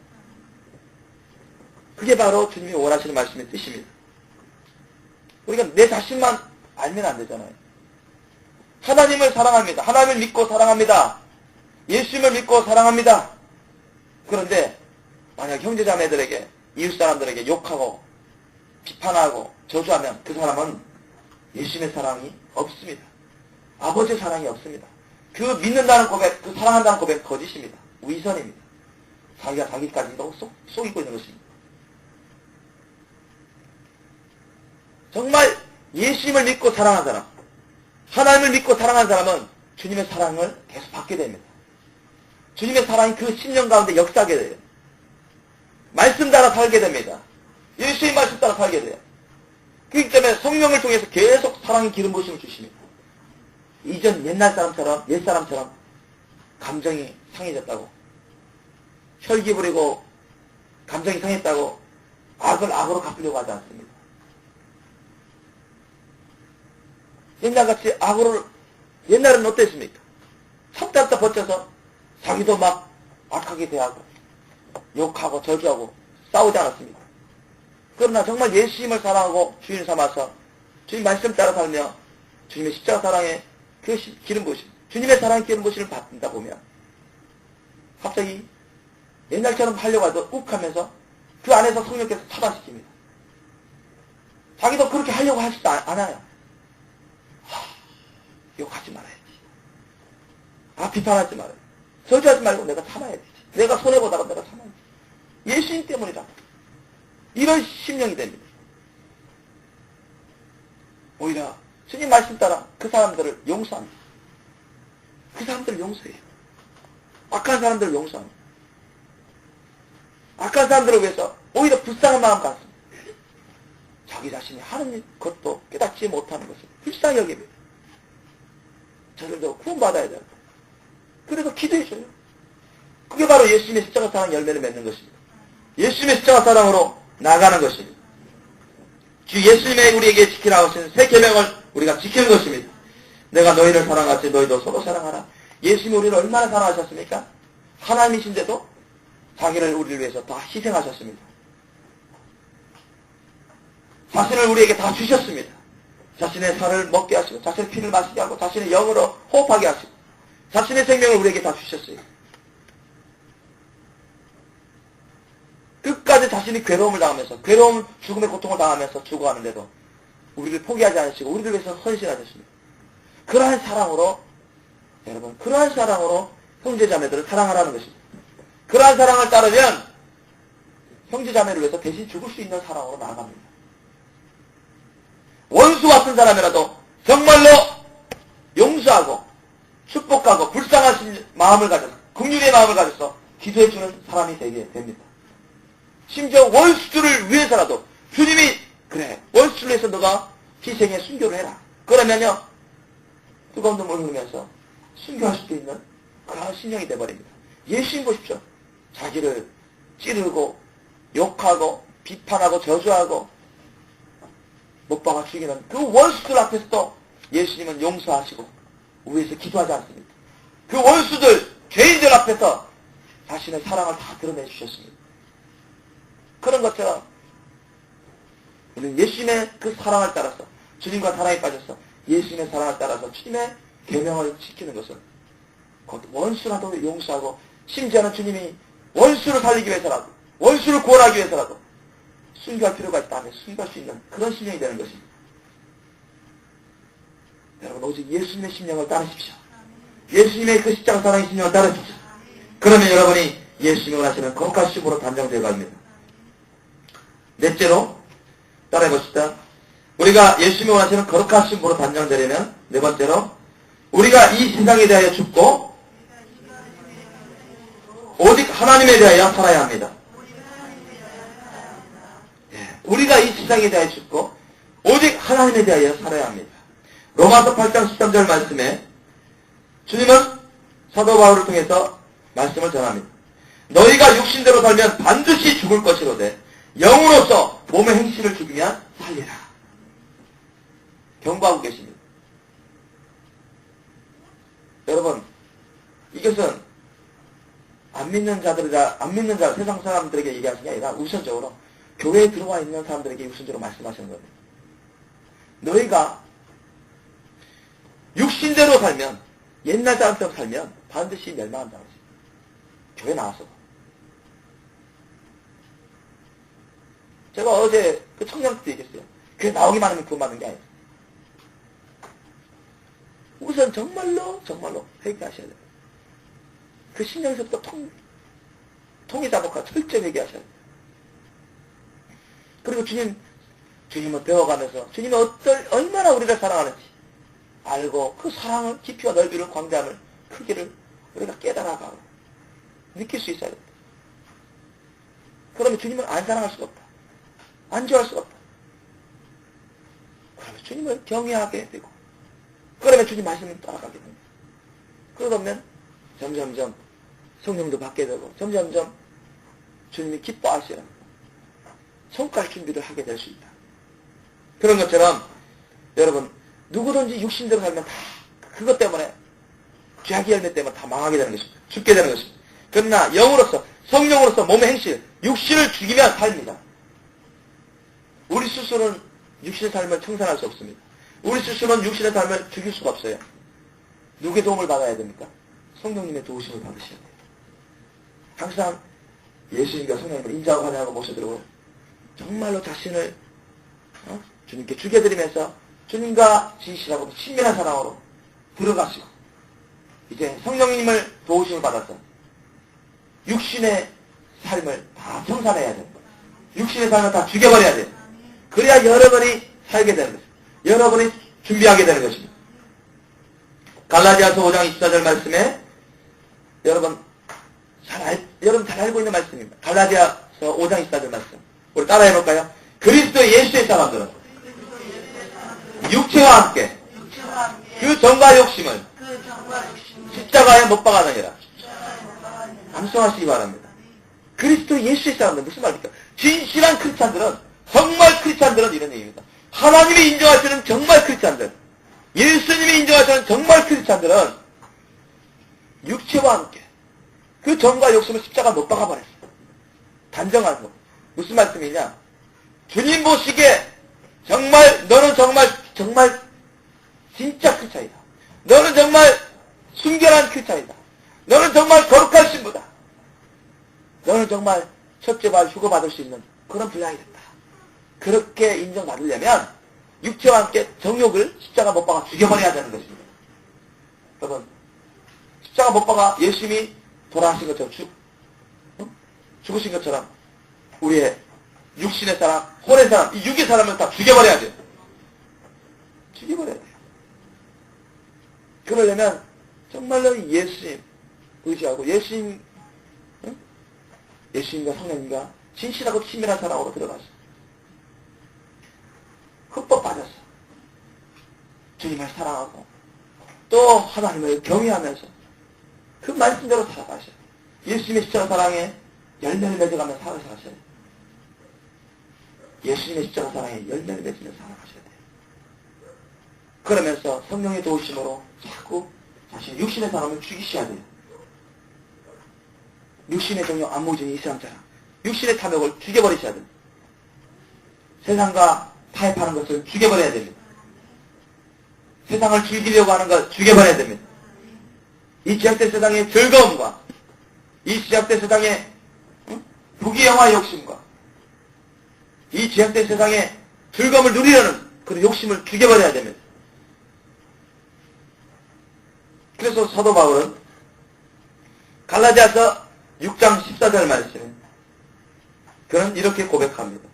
그게 바로 주님이 원하시는 말씀의 뜻입니다. 우리가 내 자신만 알면 안 되잖아요. 하나님을 사랑합니다. 하나님을 믿고 사랑합니다. 예수님을 믿고 사랑합니다. 그런데 만약 형제자매들에게 이웃 사람들에게 욕하고 비판하고 저주하면 그 사람은 예수님의 사랑이 없습니다. 아버지의 사랑이 없습니다. 그 믿는다는 고백, 그 사랑한다는 고백 거짓입니다. 위선입니다. 자기가 자기까지도 속이고 있는 것입니다. 정말 예수님을 믿고 사랑한 사람, 하나님을 믿고 사랑한 사람은 주님의 사랑을 계속 받게 됩니다. 주님의 사랑이 그 심령 가운데 역사하게 돼요. 말씀 따라 살게 됩니다. 예수의 말씀 따라 살게 돼요. 그렇기 때문에 성령을 통해서 계속 사랑의 기름 부으심을 주십니다. 이전 옛날 사람처럼, 옛 사람처럼 감정이 상해졌다고, 혈기 부리고 감정이 상했다고 악을 악으로 갚으려고 하지 않습니다. 옛날같이 악으로, 옛날은 어땠습니까? 참다 버텨서 자기도 막 악하게 대하고 욕하고 저주하고 싸우지 않았습니다. 그러나 정말 예수님을 사랑하고 주인 삼아서 주님 말씀 따라 살며 주님의 십자가 사랑에 그 기름 부으심, 주님의 사랑의 기름 부으심을 받다 보면 갑자기 옛날처럼 하려고 해도 욱하면서 그 안에서 성령께서 차단시킵니다. 자기도 그렇게 하려고 하지도 않아요. 욕하지 말아야지. 비판하지 말아야지. 저주하지 말고 내가 참아야지. 내가 손해보다가 내가 참아야지. 예수님 때문이다. 이런 심령이 됩니다. 오히려 주님 말씀 따라 그 사람들을 용서합니다. 그 사람들을 용서해요. 악한 사람들을 용서합니다. 악한 사람들을 위해서 오히려 불쌍한 마음 갖습니다. 자기 자신이 하는 것도 깨닫지 못하는 것을 불쌍히 여기며 저들도 구원받아야 된다. 그래서 기도해줘요. 그게 바로 예수님의 십자가 사랑 열매를 맺는 것입니다. 예수님의 십자가 사랑으로 나가는 것입니다. 주 예수님의 우리에게 지키라고 하신 새 계명을 우리가 지키는 것입니다. 내가 너희를 사랑하지 너희도 서로 사랑하라. 예수님이 우리를 얼마나 사랑하셨습니까? 하나님이신데도 자기를 우리를 위해서 다 희생하셨습니다. 자신을 우리에게 다 주셨습니다. 자신의 살을 먹게 하시고 자신의 피를 마시게 하고 자신의 영으로 호흡하게 하시고 자신의 생명을 우리에게 다 주셨어요. 끝까지 자신이 괴로움을 당하면서 괴로움, 죽음의 고통을 당하면서 죽어가는데도 우리를 포기하지 않으시고 우리를 위해서 헌신하셨습니다. 그러한 사랑으로 여러분, 그러한 사랑으로 형제자매들을 사랑하라는 것입니다. 그러한 사랑을 따르면 형제자매를 위해서 대신 죽을 수 있는 사랑으로 나아갑니다. 원수 같은 사람이라도 정말로 용서하고 축복하고 불쌍하신 마음을 가져서 긍휼의 마음을 가져서 기도해주는 사람이 되게 됩니다. 심지어 원수들을 위해서라도 주님이 그래 원수를 위해서 너가 희생의 순교를 해라. 그러면요 뜨거운 눈물 흘리면서 순교할 수도 있는 그런 신령이 되어버립니다. 예수님 보십시오. 자기를 찌르고 욕하고 비판하고 저주하고 못박아 죽이는 그 원수들 앞에서도 예수님은 용서하시고 위에서 기도하지 않습니다. 그 원수들 죄인들 앞에서 자신의 사랑을 다 드러내 주셨습니다. 그런 것처럼 우리는 예수님의 그 사랑을 따라서 주님과 사랑에 빠져서 예수님의 사랑을 따라서 주님의 계명을 지키는 것은 곧 원수라도 용서하고 심지어는 주님이 원수를 살리기 위해서라도 원수를 구원하기 위해서라도 순교할 필요가 있다면 순교할 수 있는 그런 심령이 되는 것입니다. 여러분 오직 예수님의 심령을 따르십시오. 예수님의 그 십자가 사랑의 심령을 따르십시오. 그러면 여러분이 예수님을 하시는 거룩한 신부로 단정되어 갑니다. 넷째로 따라해봅시다. 우리가 예수님을 원하시는 거룩한 신부로 단정되려면 네 번째로 우리가 이 세상에 대하여 죽고 오직 하나님에 대하여 살아야 합니다. 우리가 이 세상에 대하여 죽고 오직 하나님에 대하여 살아야 합니다. 로마서 8장 13절 말씀에 주님은 사도 바울을 통해서 말씀을 전합니다. 너희가 육신대로 살면 반드시 죽을 것이로되 영으로서 몸의 행실을 죽이면 살리라. 경고하고 계십니다. 여러분 이것은 안 믿는 세상 사람들에게 얘기하시는 게 아니라 우선적으로 교회에 들어와 있는 사람들에게 우선적으로 말씀하시는 겁니다. 너희가 육신대로 살면 옛날 사람처럼 살면 반드시 멸망한다고 했어요. 교회 나와서 제가 어제 그 청년한테 얘기했어요. 교회 나오기만 하면 구원 받는 게 아니에요. 그것은 정말로 회개하셔야 돼요. 그 신령에서부터 통이 잡아가 철저히 회개하셔야 돼요. 그리고 주님을 배워가면서 주님이 얼마나 우리를 사랑하는지 알고 그 사랑을 깊이와 넓이를 광대함을 크기를 우리가 깨달아가고 느낄 수 있어야 됩니다. 그러면 주님을 안 사랑할 수가 없다. 안 좋아할 수가 없다. 그러면 주님을 경외하게 되고 그러면 주님 말씀을 따라가게 됩니다. 그러면 점점점 성령도 받게 되고 점점점 주님이 기뻐하시는 성갈 준비를 하게 될 수 있다. 그런 것처럼 여러분 누구든지 육신대로 살면 다 그것 때문에 죄악의 열매 때문에 다 망하게 되는 것입니다. 죽게 되는 것입니다. 그러나 영으로서 성령으로서 몸의 행실 육신을 죽이면 삽니다. 우리 스스로는 육신의 삶을 청산할 수 없습니다. 우리 스스로는 육신의 삶을 죽일 수가 없어요. 누구의 도움을 받아야 됩니까? 성령님의 도우심을 받으셔야 돼요. 항상 예수님과 성령님을 인자하고 환영하고 모셔드리고 정말로 자신을 주님께 죽여드리면서 주님과 진실하고 친밀한 사랑으로 들어가시고 이제 성령님을 도우심을 받아서 육신의 삶을 다 청산해야 됩니다. 육신의 삶을 다 죽여버려야 돼요. 그래야 여러분이 살게 되는 것입니다. 여러분이 준비하게 되는 것입니다. 갈라디아서 5장 24절 말씀에 여러분 잘 알고 있는 말씀입니다. 갈라디아서 5장 24절 말씀. 우리 따라해볼까요? 그리스도 예수의 사람들은 육체와 함께 그 정과 욕심을 십자가에 못 박아느니라. 암송하시기 바랍니다. 그리스도 예수의 사람들 무슨 말입니까? 진실한 크리스찬들은 정말 크리스찬들은 이런 얘기입니다. 하나님이 인정하시는 정말 크리스찬들, 예수님이 인정하시는 정말 크리스찬들은 육체와 함께 그 정과 욕심을 십자가 못 박아버렸어요. 단정한 거. 무슨 말씀이냐? 주님 보시기에 너는 정말 진짜 크리스찬이다. 너는 정말 순결한 크리스찬이다. 너는 정말 거룩한 신부다. 너는 정말 첫째발 휴거받을 수 있는 그런 분량이 됐다. 그렇게 인정받으려면 육체와 함께 정욕을 십자가 못 박아 죽여버려야 되는 것입니다. 여러분 십자가 못 박아 예수님이 돌아가신 것처럼 죽으신 것처럼 우리의 육신의 사람, 혼의 사람, 이 육의 사람을 다 죽여버려야 돼요. 죽여버려야 돼요. 그러려면 정말로 예수님 의지하고 예수님과 성령님과 진실하고 친밀한 사랑으로 들어가서 흠뻑 빠졌어. 주님을 사랑하고 또 하나님을 경외하면서 그 말씀대로 살아가셔야 돼요. 예수님의 십자가 사랑에 열매를 맺어가며 살아가셔야 돼요. 예수님의 십자가 사랑에 열매를 맺으며 살아가셔야 돼요. 그러면서 성령의 도우심으로 자꾸 자신의 육신의 사람을 죽이셔야 돼요. 육신의 정욕, 안무진이 이스람처럼 육신의 탐욕을 죽여버리셔야 됩니다. 세상과 타협하는 것을 죽여버려야 됩니다. 세상을 즐기려고 하는 것 죽여버려야 됩니다. 이 제약된 세상의 즐거움과 이 제약된 세상의 부귀영화 욕심과 이 제약된 세상의 즐거움을 누리려는 그런 욕심을 죽여버려야 됩니다. 그래서 사도 바울은 갈라디아서 6장 14절 말씀에 그는 이렇게 고백합니다.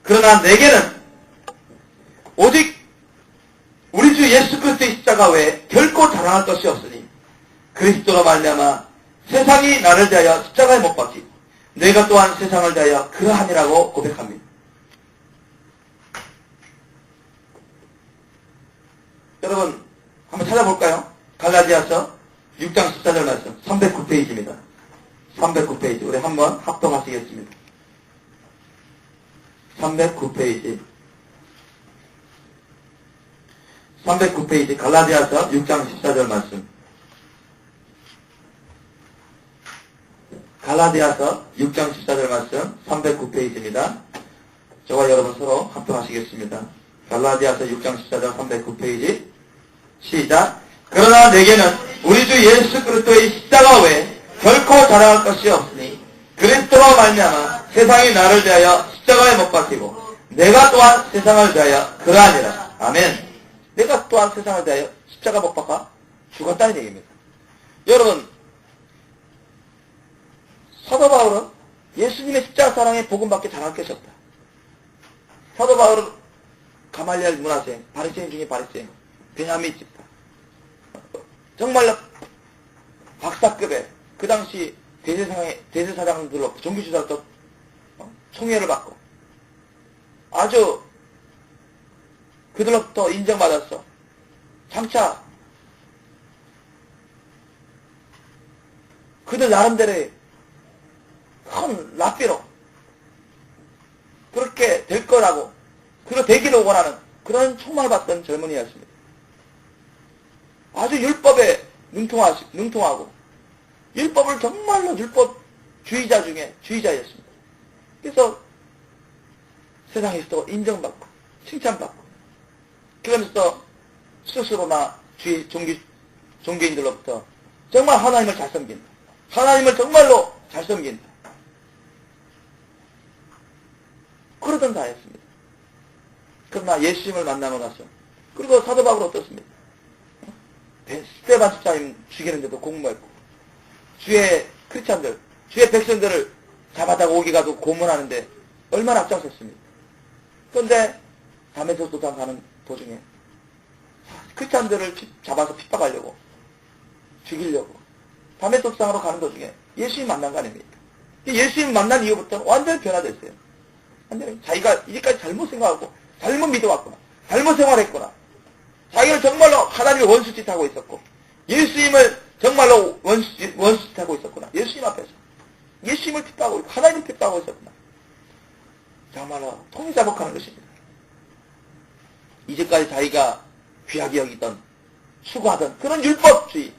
그러나 내게는 오직 우리 주 예수 그리스도의 십자가 외에 결코 자랑할 것이 없으니 그리스도로 말미암아 세상이 나를 대하여 십자가에 못 박히고 내가 또한 세상을 대하여 그러하니라고 고백합니다. 여러분 한번 찾아볼까요? 갈라디아서 6장 14절 말씀 309페이지입니다. 309페이지 우리 한번 합동하시겠습니다. 309페이지 309페이지 갈라디아서 6장 14절 말씀 갈라디아서 6장 14절 말씀 309페이지입니다. 저와 여러분 서로 합동하시겠습니다. 갈라디아서 6장 14절 309페이지 시작. 그러나 내게는 우리 주 예수 그리스도의 십자가 외에 결코 자랑할 것이 없으니 그리스도로 말미암아 세상이 나를 대하여 십자가에 못 박히고 내가 또한 세상을 대하여 그러하니라. 아멘. 내가 또한 세상을 대하여 십자가 못 박아 죽었다는 얘기입니다. 여러분, 사도 바울은 예수님의 십자가 사랑의 복음밖에 잘 안 깨셨다. 사도 바울은 가말리엘 문화생, 바리새인 중에 바리새인, 베냐민 집사, 정말로 박사급의 그 당시 대제사장들로 종교지도자로부터 총애를 받고 아주 그들로부터 인정받았어. 장차 그들 나름대로의 큰 랍비로 그렇게 될 거라고, 그렇게 되기를 원하는 그런 총망을 받던 젊은이였습니다. 아주 율법에 능통하고 율법을 정말로 율법주의자 중에 주의자였습니다. 그래서 세상에서도 인정받고 칭찬받고, 그러면서 스스로나 종교인들로부터 정말 하나님을 잘 섬긴다, 하나님을 정말로 잘 섬긴다, 그러던 다였습니다. 그러나 예수님을 만나고 나서, 그리고 사도 바울 어떻습니까? 스데반 집사님 죽이는데도 공모했고, 주의 크리스찬들, 주의 백성들을 잡아다가 오기가도 고문하는데 얼마나 앞장섰습니까? 그런데 다메섹 도상 가는 도중에 크리스찬들을 잡아서 핍박하려고, 죽이려고 다메섹 도상으로 가는 도중에 예수님 만난 거 아닙니까? 예수님 만난 이후부터 완전히 변화됐어요. 완전히 자기가 이제까지 잘못 생각하고 잘못 믿어왔구나, 잘못 생활했구나, 자기는 정말로 하나님의 원수짓하고 있었고 예수님을 정말로 원수짓하고 있었구나, 예수님 앞에서 예수님을 핍박하고 있고 하나님을 핍박하고 있었구나, 정말로 통자복하는 것입니다. 이제까지 자기가 귀하게 여기던 추구하던 그런 율법주의,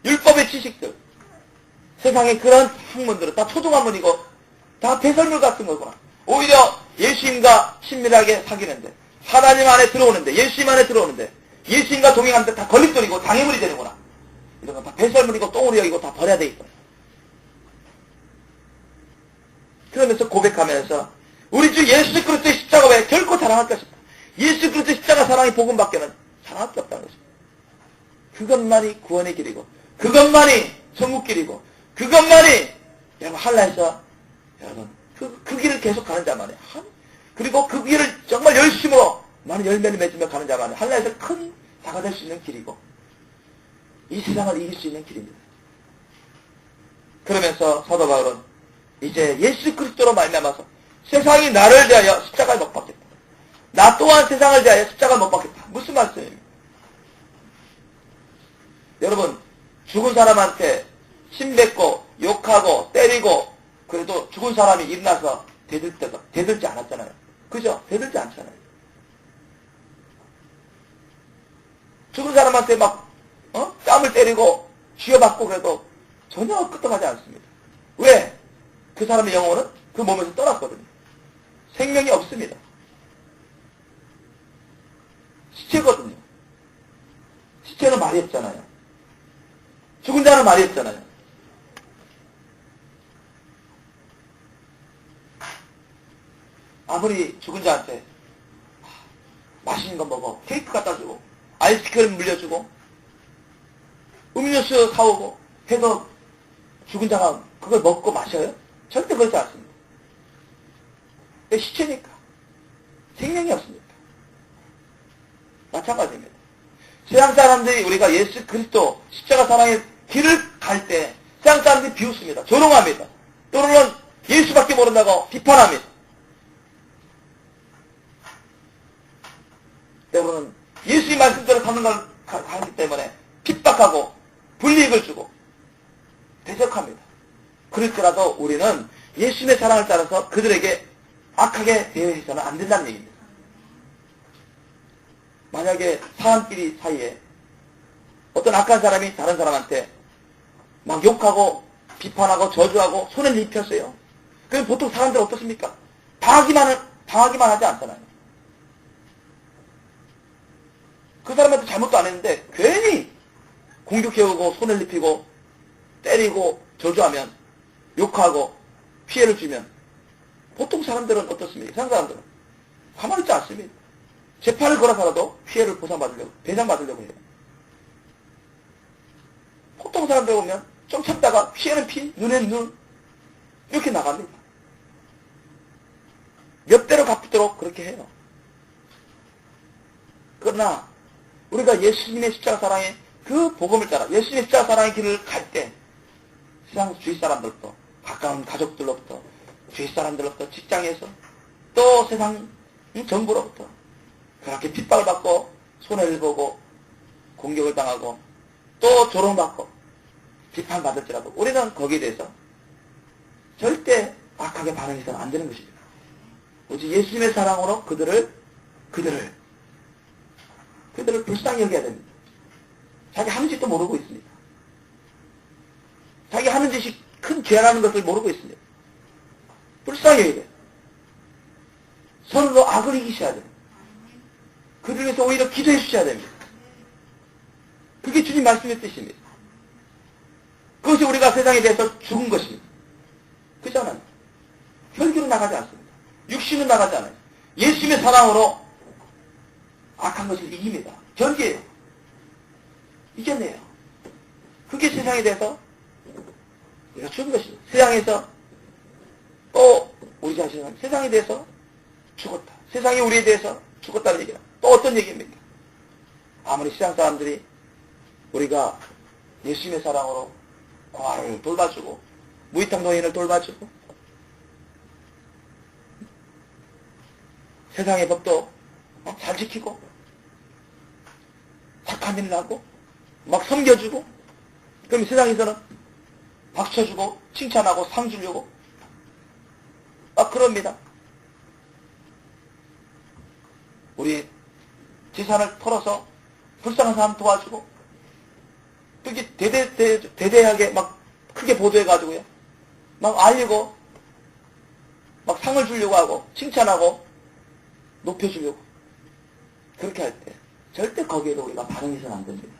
율법의 지식들, 세상의 그런 학문들은 다 초등학문이고 다 배설물 같은 거구나. 오히려 예수님과 친밀하게 사귀는데, 하나님 안에 들어오는데, 예수님 안에 들어오는데, 예수님과 동행하는데 다 걸림돌이고 장애물이 되는구나. 이런 건 다 배설물이고 똥으로 여기고 다 버려야 되겠구나. 그러면서 고백하면서 우리 주 예수 그리스도의 십자가 외에 결코 사랑할 것이다. 예수 그리스도의 십자가 사랑의 복음밖에는 사랑할 게 없다는 것입니다. 그것만이 구원의 길이고, 그것만이 천국길이고, 그것만이 여러분 한라에서 여러분 그 길을 계속 가는 자만이, 그리고 그 길을 정말 열심으로 많은 열매를 맺으며 가는 자만이 한라에서 큰 자가 될 수 있는 길이고, 이 세상을 이길 수 있는 길입니다. 그러면서 사도 바울은 이제 예수 그리스도로 말미암아서 세상이 나를 대하여 십자가에 못 박겠다, 나 또한 세상을 대하여 십자가에 못 박겠다. 무슨 말씀입니까? 여러분, 죽은 사람한테 침뱉고 욕하고 때리고 그래도 죽은 사람이 일어나서 대들지 않았잖아요. 그죠? 대들지 않잖아요. 죽은 사람한테 막 뺨을 때리고 쥐어박고 그래도 전혀 끄떡하지 않습니다. 왜? 그 사람의 영혼은 그 몸에서 떠났거든요. 생명이 없습니다. 시체거든요. 시체는 말이 없잖아요. 죽은 자는 말이 없잖아요. 아무리 죽은 자한테 맛있는 거 먹어, 케이크 갖다 주고 아이스크림 물려주고 음료수 사오고 해도 죽은 자가 그걸 먹고 마셔요? 절대 그렇지 않습니다. 시체니까 생명이 없습니다. 마찬가지입니다. 세상 사람들이 우리가 예수 그리스도 십자가 사랑의 길을 갈 때 세상 사람들이 비웃습니다. 조롱합니다. 또는 예수밖에 모른다고 비판합니다. 때로는 예수의 말씀대로 사는 걸 하기 때문에 핍박하고 불이익을 주고 대적합니다. 그럴지라도 우리는 예수님의 사랑을 따라서 그들에게 악하게 대해서는 안 된다는 얘기입니다. 만약에 사람끼리 사이에 어떤 악한 사람이 다른 사람한테 막 욕하고 비판하고 저주하고 손을 입혔어요. 그럼 보통 사람들 어떻습니까? 당하기만 하지 않잖아요. 그 사람한테 잘못도 안 했는데 괜히 공격해오고 손을 입히고 때리고 저주하면, 욕하고 피해를 주면 보통 사람들은 어떻습니까? 세상 사람들은 가만히 있지 않습니다. 재판을 걸어서라도 피해를 보상받으려고, 배상받으려고 해요. 보통 사람들 보면 좀 참다가 피해는 피, 눈엔 눈, 이렇게 나갑니다. 몇 배로 갚도록 그렇게 해요. 그러나 우리가 예수님의 십자가 사랑의 그 복음을 따라 예수님의 십자가 사랑의 길을 갈 때 세상 주위 사람들부터 가까운 가족들로부터 주위 사람들로부터 직장에서 또 세상 정부로부터 그렇게 핍박을 받고 손해를 보고 공격을 당하고 또 조롱받고 비판받을지라도 우리는 거기에 대해서 절대 악하게 반응해서는 안 되는 것입니다. 오직 예수님의 사랑으로 그들을 불쌍히 여겨야 됩니다. 자기 하는 짓도 모르고 있습니다. 자기 하는 짓이 큰 죄라는 것을 모르고 있습니다. 불쌍히 여겨야 돼요. 서로 악을 이기셔야 됩니다. 그들 위해서 오히려 기도해 주셔야 됩니다. 그게 주님 말씀의 뜻입니다. 그것이 우리가 세상에 대해서 죽은 것입니다. 그렇잖아요. 혈기로 나가지 않습니다. 육신은 나가지 않아요. 예수님의 사랑으로 악한 것을 이깁니다. 견디해요. 이겨내요. 그게 세상에 대해서 우리가 죽은 것입니다. 세상에서 또 우리 자신은 세상에 대해서 죽었다. 세상이 우리에 대해서 죽었다는 얘기야. 또 어떤 얘기입니까? 아무리 세상 사람들이 우리가 예수님의 사랑으로 고아를 돌봐주고 무이탕 노인을 돌봐주고 세상의 법도 잘 지키고 착한 일을 하고 막 섬겨주고 그럼 세상에서는 박쳐주고 칭찬하고 상 주려고 막 그럽니다. 우리 재산을 털어서 불쌍한 사람 도와주고 그게 대대하게 막 크게 보도해가지고요. 막 알리고 막 상을 주려고 하고 칭찬하고 높여주려고 그렇게 할 때 절대 거기에도 우리가 반응해서는 안 됩니다.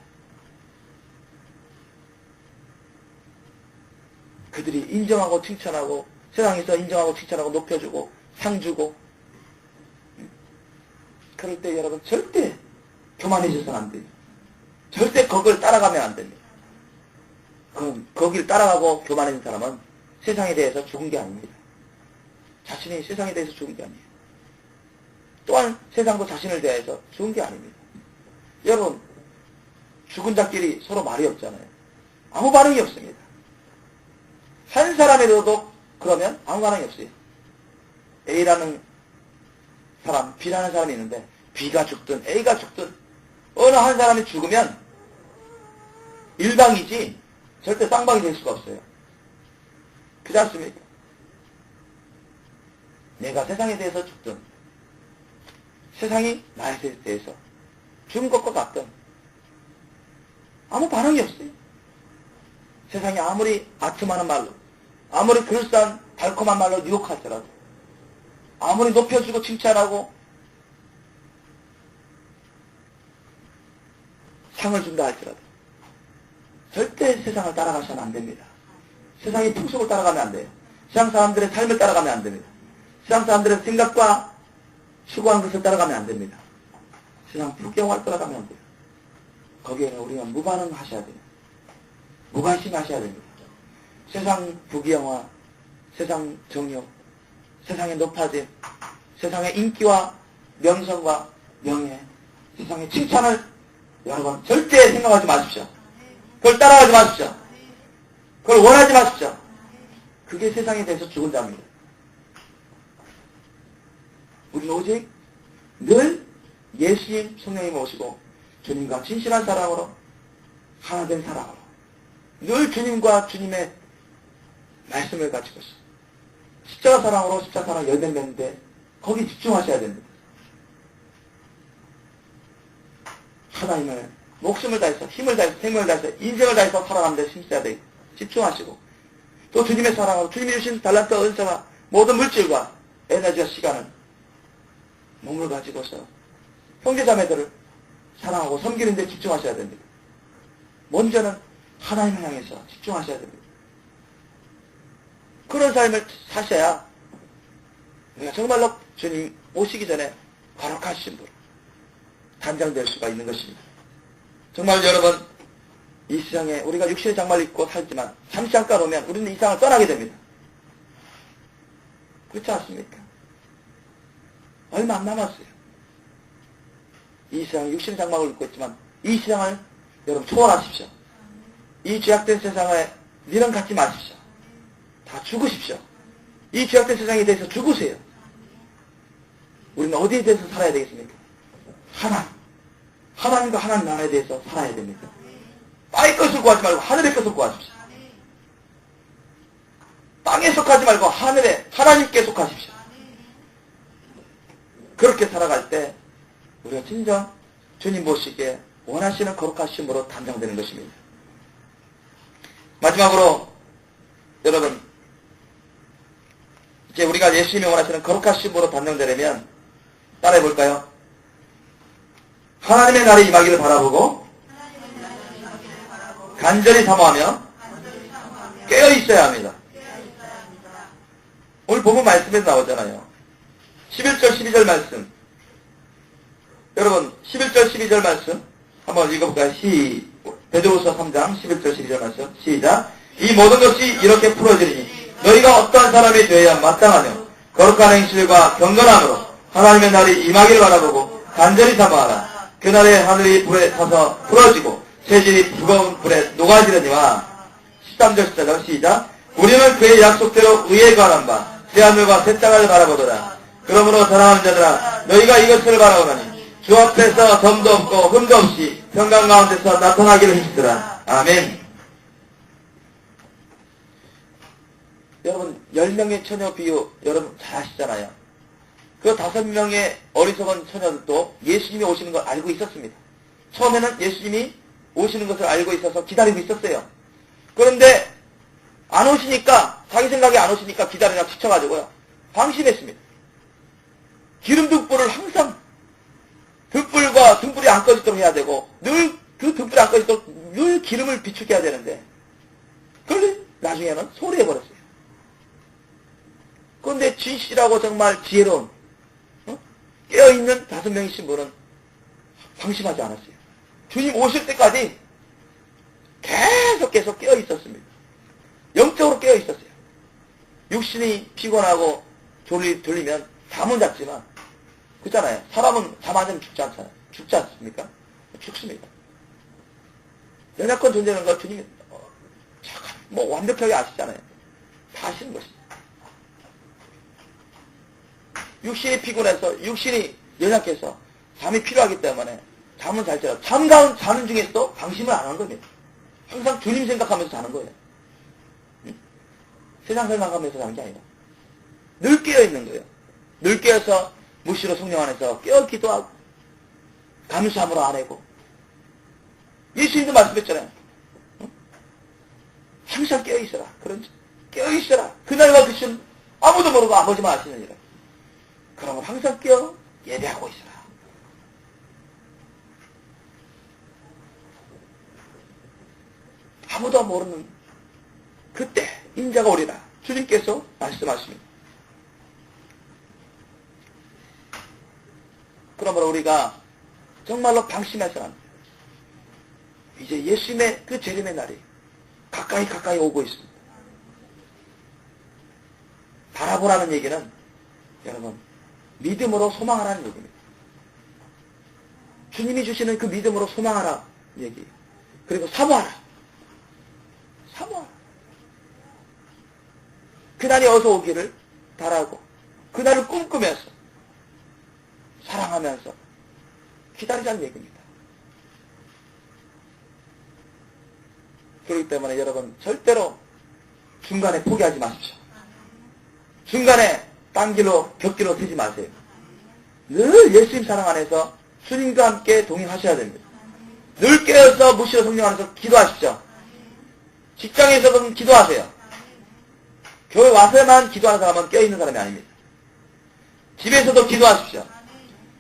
그들이 인정하고 칭찬하고 세상에서 인정하고 칭찬하고 높여주고 상 주고 그럴 때 여러분 절대 교만해져서는 안 돼요. 절대 거기를 따라가면 안 됩니다. 그럼 거기를 따라가고 교만해진 사람은 세상에 대해서 죽은 게 아닙니다. 자신이 세상에 대해서 죽은 게 아니에요. 또한 세상도 자신을 대해서 죽은 게 아닙니다. 여러분 죽은 자끼리 서로 말이 없잖아요. 아무 반응이 없습니다. 한 사람에도 그러면 아무 반응이 없어요. A라는 사람, B라는 사람이 있는데 B가 죽든 A가 죽든 어느 한 사람이 죽으면 일방이지 절대 쌍방이 될 수가 없어요. 그렇지 않습니까? 내가 세상에 대해서 죽든 세상이 나에 대해서 죽은 것과 같든 아무 반응이 없어요. 세상이 아무리 아첨하는 말로 아무리 그럴싸한 달콤한 말로 유혹할지라도 아무리 높여주고 칭찬하고 상을 준다 할지라도 절대 세상을 따라가서는 안 됩니다. 세상의 풍속을 따라가면 안 돼요. 세상 사람들의 삶을 따라가면 안 됩니다. 세상 사람들의 생각과 추구한 것을 따라가면 안 됩니다. 세상 불경화를 따라가면 안 돼요. 거기에는 우리가 무반응하셔야 돼요. 무관심하셔야 됩니다. 세상 부귀영화, 세상 정욕, 세상의 높아짐, 세상의 인기와 명성과 명예, 세상의 칭찬을 여러분 절대 생각하지 마십시오. 그걸 따라가지 마십시오. 그걸 원하지 마십시오. 그게 세상에 대해서 죽은 자입니다. 우리는 오직 늘 예수님 성령이 모시고 주님과 진실한 사랑으로 하나된 사랑으로 늘 주님과 주님의 말씀을 가지고서 십자가 사랑으로 십자가 사랑 열매맺는데 거기 집중하셔야 됩니다. 하나님을 목숨을 다해서 힘을 다해서 생명을 다해서 인생을 다해서 살아가는 데 힘써야 돼요. 집중하시고 또 주님의 사랑으로 주님이 주신 달란트 은사와 모든 물질과 에너지와 시간을 몸을 가지고서 형제자매들을 사랑하고 섬기는 데 집중하셔야 됩니다. 먼저는 하나님을 향해서 집중하셔야 됩니다. 그런 삶을 사셔야 우리가 정말로 주님 오시기 전에 거룩하신 분, 단장될 수가 있는 것입니다. 정말 여러분, 이 세상에 우리가 육신의 장막을 입고 살지만 잠시 잠깐 오면 우리는 이 세상을 떠나게 됩니다. 그렇지 않습니까? 얼마 안 남았어요. 이 세상 육신의 장막을 입고 있지만 이 세상을 여러분 초월하십시오. 이 죄악된 세상에 미련 갖지 마십시오. 다 죽으십시오. 이 죄악된 세상에 대해서 죽으세요. 우리는 어디에 대해서 살아야 되겠습니까? 하나님과 하나님 나라에 대해서 살아야 됩니다. 땅의 것을 구하지 말고 하늘의 것을 구하십시오. 땅에 속하지 말고 하나님께 속하십시오. 그렇게 살아갈 때 우리가 진정 주님 보시기에 원하시는 거룩하심으로 단장되는 것입니다. 마지막으로 여러분, 이제 우리가 예수님이 원하시는 거룩하심으로 단장되려면 따라해 볼까요? 하나님의 날이 임하기를 바라보고 간절히 사모하며 깨어 있어야 합니다. 오늘 본문 말씀에서 나오잖아요. 11절 12절 말씀. 여러분 11절 12절 말씀 한번 읽어볼까요? 베드로서 3장 11절 12절 말씀 시작. 이 모든 것이 이렇게 풀어지리니 너희가 어떠한 사람이 되어야 마땅하며 거룩한 행실과 경건함으로 하나님의 날이 임하기를 바라보고 간절히 사모하라. 그날에 하늘이 불에 타서 풀어지고 세질이 무거운 불에 녹아지려니와 13절 14절 시작. 우리는 그의 약속대로 의에 관한 바 새하늘과 새 땅을 바라보더라. 그러므로 사랑하는 자들아 너희가 이것을 바라보나니 주 앞에서 점도 없고 흠도 없이 평강 가운데서 나타나기를 힘쓰라. 아멘. 여러분 10명의 처녀 비유 여러분 잘 아시잖아요. 그 5명의 어리석은 처녀들도 예수님이 오시는 걸 알고 있었습니다. 처음에는 예수님이 오시는 것을 알고 있어서 기다리고 있었어요. 그런데 안 오시니까 자기 생각에 안 오시니까 기다리나 지쳐가지고요 방심했습니다. 기름 등불을 항상 등불과 등불이 안 꺼지도록 해야 되고 늘 그 등불이 안 꺼지도록 늘 기름을 비추게 해야 되는데 그런데 나중에는 소리해버렸어요. 그런데 진실하고 정말 지혜로운 깨어있는 5명의 신부는 방심하지 않았어요. 주님 오실 때까지 계속 깨어있었습니다. 영적으로 깨어있었어요. 육신이 피곤하고 졸리면 잠은 잤지만 그렇잖아요. 사람은 잠 안 자면 죽지 않잖아요. 죽지 않습니까? 죽습니다. 연약한 존재라는 걸 주님이 완벽하게 아시잖아요. 다 아시는 것입니다. 육신이 피곤해서 육신이 연약해서 잠이 필요하기 때문에 잠은 잘 자요. 잠 자는 중에서도 방심을 안 하는 겁니다. 항상 주님 생각하면서 자는 거예요. 세상 생각하면서 자는 게 아니라 늘 깨어있는 거예요. 늘 깨어서 무시로 성령 안에서 깨어 기도하고 감사함으로 아내고 예수님도 말씀했잖아요. 항상 깨어있어라. 그런지 깨어있어라. 그날과 그 시간 아무도 모르고 아버지만 아시느니라. 그러면 항상 깨어 예배하고 있어라. 아무도 모르는 그때 인자가 오리라. 주님께서 말씀하십니다. 그러므로 우리가 정말로 방심해서는 안 돼요. 이제 예수님의 그 재림의 날이 가까이 오고 있습니다. 바라보라는 얘기는 여러분 믿음으로 소망하라는 얘기입니다. 주님이 주시는 그 믿음으로 소망하라 얘기. 그리고 사모하라. 그날이 어서 오기를 바라고 그날을 꿈꾸면서 사랑하면서 기다리자는 얘기입니다. 그렇기 때문에 여러분 절대로 중간에 포기하지 마십시오. 중간에 딴 길로 벽길로 서지 마세요. 늘 예수님 사랑 안에서 주님과 함께 동행하셔야 됩니다. 늘 깨어서 무시로 성령 안에서 기도하십시오. 직장에서도 기도하세요. 교회 와서만 기도하는 사람은 깨어있는 사람이 아닙니다. 집에서도 기도하십시오.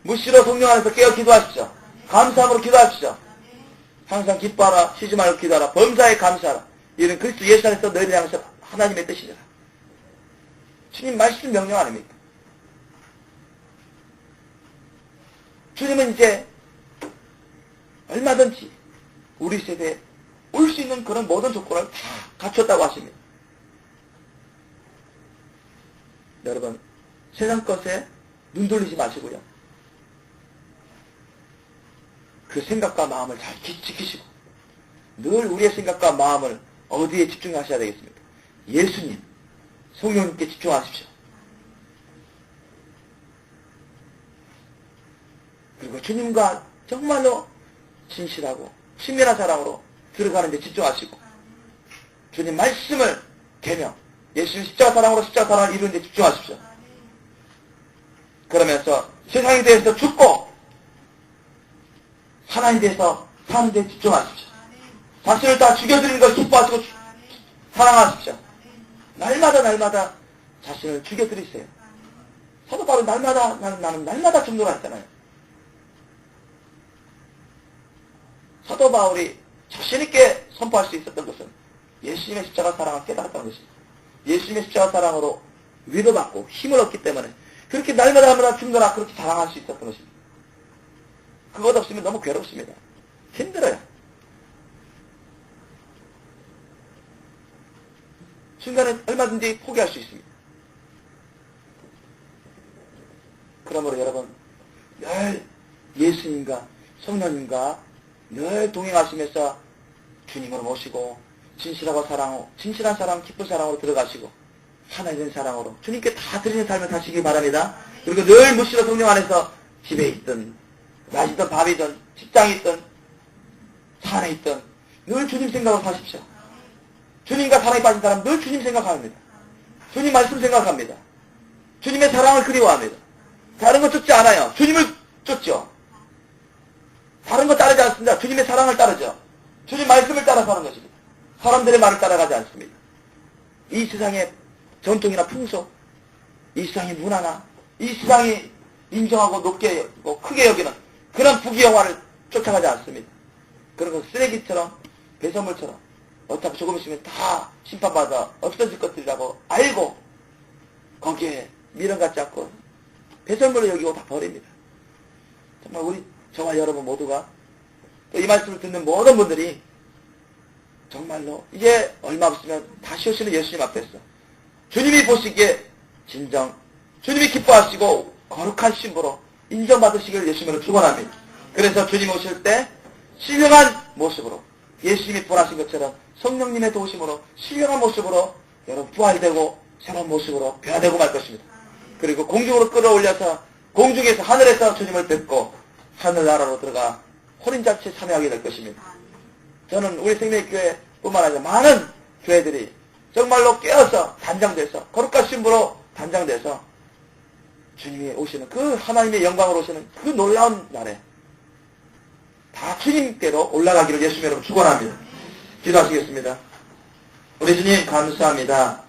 무시로 성령 안에서 깨어 기도하십시오. 감사함으로 기도하십시오. 항상 기뻐하라. 쉬지 말고 기도하라. 범사에 감사하라. 이는 그리스도 예수 안에서 너희를 향해서 하나님의 뜻이니라. 주님 말씀 명령 아닙니까? 주님은 이제 얼마든지 우리 세대에 올 수 있는 그런 모든 조건을 다 갖췄다고 하십니다. 여러분, 세상 것에 눈 돌리지 마시고요. 그 생각과 마음을 잘 지키시고 늘 우리의 생각과 마음을 어디에 집중하셔야 되겠습니까? 예수님, 성령님께 집중하십시오. 그리고 주님과 정말로 진실하고 친밀한 사랑으로 들어가는 데 집중하시고 주님 말씀을 계명, 예수님 십자가 사랑으로 십자가 사랑을 이루는 데 집중하십시오. 그러면서 세상에 대해서 죽고 하나님에 대해서 사는 데 집중하십시오. 자신을 다 죽여드리는 걸 기뻐하시고 사랑하십시오. 날마다 자신을 죽여드리세요. 사도 바울은 나는 날마다 죽노라 했잖아요. 사도 바울이 자신있게 선포할 수 있었던 것은 예수님의 십자가 사랑을 깨달았다는 것입니다. 예수님의 십자가 사랑으로 위로받고 힘을 얻기 때문에 그렇게 날마다 죽노라 그렇게 자랑할 수 있었던 것입니다. 그것 없으면 너무 괴롭습니다. 힘들어요. 순간에 얼마든지 포기할 수 있습니다. 그러므로 여러분 늘 예수님과 성령님과 늘 동행하시면서 주님을 모시고 진실한 사랑, 기쁜 사랑으로 들어가시고 하나님의 사랑으로 주님께 다 드리는 삶을 사시기 바랍니다. 그리고 늘 무시로 성령 안에서 집에 있든 낮이든 밤이든 직장에 있든 산에 있든 늘 주님 생각으로 사십시오. 주님과 사랑에 빠진 사람 늘 주님 생각합니다. 주님 말씀 생각합니다. 주님의 사랑을 그리워합니다. 다른 거 쫓지 않아요. 주님을 쫓죠. 다른 거 따르지 않습니다. 주님의 사랑을 따르죠. 주님 말씀을 따라서 하는 것입니다. 사람들의 말을 따라가지 않습니다. 이 세상의 전통이나 풍속, 이 세상의 문화나 이 세상이 인정하고 높게 여기고 크게 여기는 그런 부귀영화를 쫓아가지 않습니다. 그런 거 쓰레기처럼 배설물처럼 어차피 조금 있으면 다 심판받아 없어질 것들이라고 알고 거기에 미련 갖지 않고 배설물을 여기고 다 버립니다. 정말 저와 여러분 모두가 또 이 말씀을 듣는 모든 분들이 정말로 이제 얼마 없으면 다시 오시는 예수님 앞에서 주님이 보시기에 진정 주님이 기뻐하시고 거룩한 신부로 인정받으시기를 예수님으로 축원합니다. 그래서 주님 오실 때 신령한 모습으로 예수님이 부활하신 것처럼 성령님의 도우심으로 신령한 모습으로 여러분 부활이 되고 새로운 모습으로 변화되고 말 것입니다. 그리고 공중으로 끌어올려서 공중에서 하늘에서 주님을 뵙고 하늘나라로 들어가 혼인잔치에 참여하게 될 것입니다. 저는 우리 생명교회 뿐만 아니라 많은 교회들이 정말로 깨어서 단장돼서 거룩한 신부로 단장돼서 주님이 오시는 그 하나님의 영광으로 오시는 그 놀라운 날에 다 주님께로 올라가기를 예수님 여러분 축원합니다. 기도하시겠습니다. 우리 주님 감사합니다.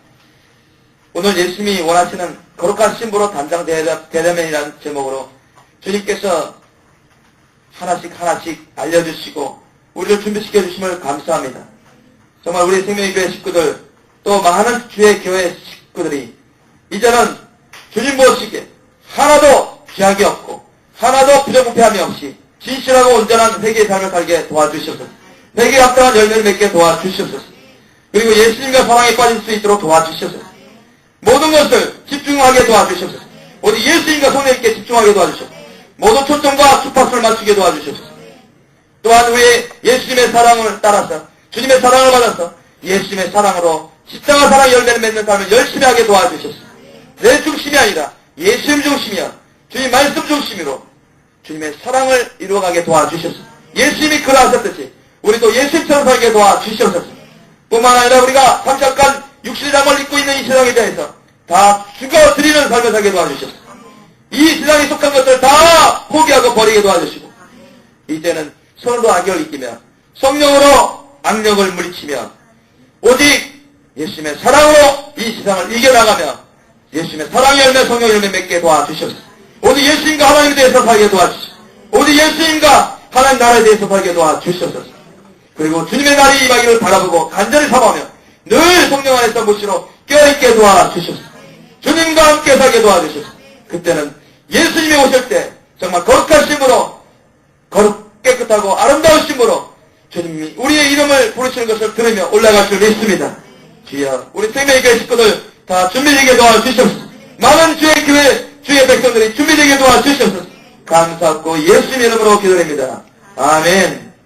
오늘 예수님이 원하시는 거룩한 신부로 단장되려면이라는 제목으로 주님께서 하나씩 알려주시고 우리를 준비시켜 주심을 감사합니다. 정말 우리 생명의교회 식구들 또 많은 주의 교회 식구들이 이제는 주님 보시기에 하나도 귀하게 없고 하나도 부정부패함이 없이 진실하고 온전한 회개의 삶을 살게 도와주시옵소서. 회개에 합당한 열매를 맺게 도와주시옵소서. 그리고 예수님과 사랑에 빠질 수 있도록 도와주시옵소서. 모든 것을 집중하게 도와주시옵소서. 오직 예수님과 성령님께 집중하게 도와주시옵소서. 모든 초점과 주파수를 맞추게 도와주시옵소서. 또한 우리 예수님의 사랑을 따라서 주님의 사랑을 받아서 예수님의 사랑으로 십자가 사랑 열매를 맺는 삶을 열심히 하게 도와주시옵소서. 내 중심이 아니라 예수님 중심이여 주님 말씀 중심으로 주님의 사랑을 이루어가게 도와주시옵소서. 예수님이 그러하셨듯이 우리도 예수님처럼 살게 도와주시옵소서. 뿐만 아니라 우리가 잠깐 육신의 장을 입고 있는 이 세상에 대해서 다 죽어드리는 삶을 살게 도와주시옵소서. 이 세상에 속한 것을 다 포기하고 버리게 도와주시고 이제는 서로도 악을 이기며 성령으로 악력을 물리치며 오직 예수님의 사랑으로 이 세상을 이겨나가며 예수님의 사랑의 열매 성령의 열매 맺게 도와주시옵소서. 오직 예수님과 하나님에 대해서 살게 도와주시옵소서. 오직 예수님과 하나님 나라에 대해서 살게 도와주시옵소서. 그리고 주님의 날이 임하기를 바라보고 간절히 사모하며 늘 성령 안에서 무시로 껴있게 도와주시옵소서. 주님과 함께 살게 도와주시옵소서. 그때는 예수님이 오실 때 정말 거룩한 심으로 깨끗하고 아름다우심으로 주님이 우리의 이름을 부르시는 것을 들으며 올라갈 줄 믿습니다. 주여, 우리 생명의 식구들 다 준비되게 도와주시옵소서. 많은 주의 교회, 주의 백성들이 준비되게 도와주시옵소서. 감사하고 예수님 이름으로 기도드립니다. 아멘.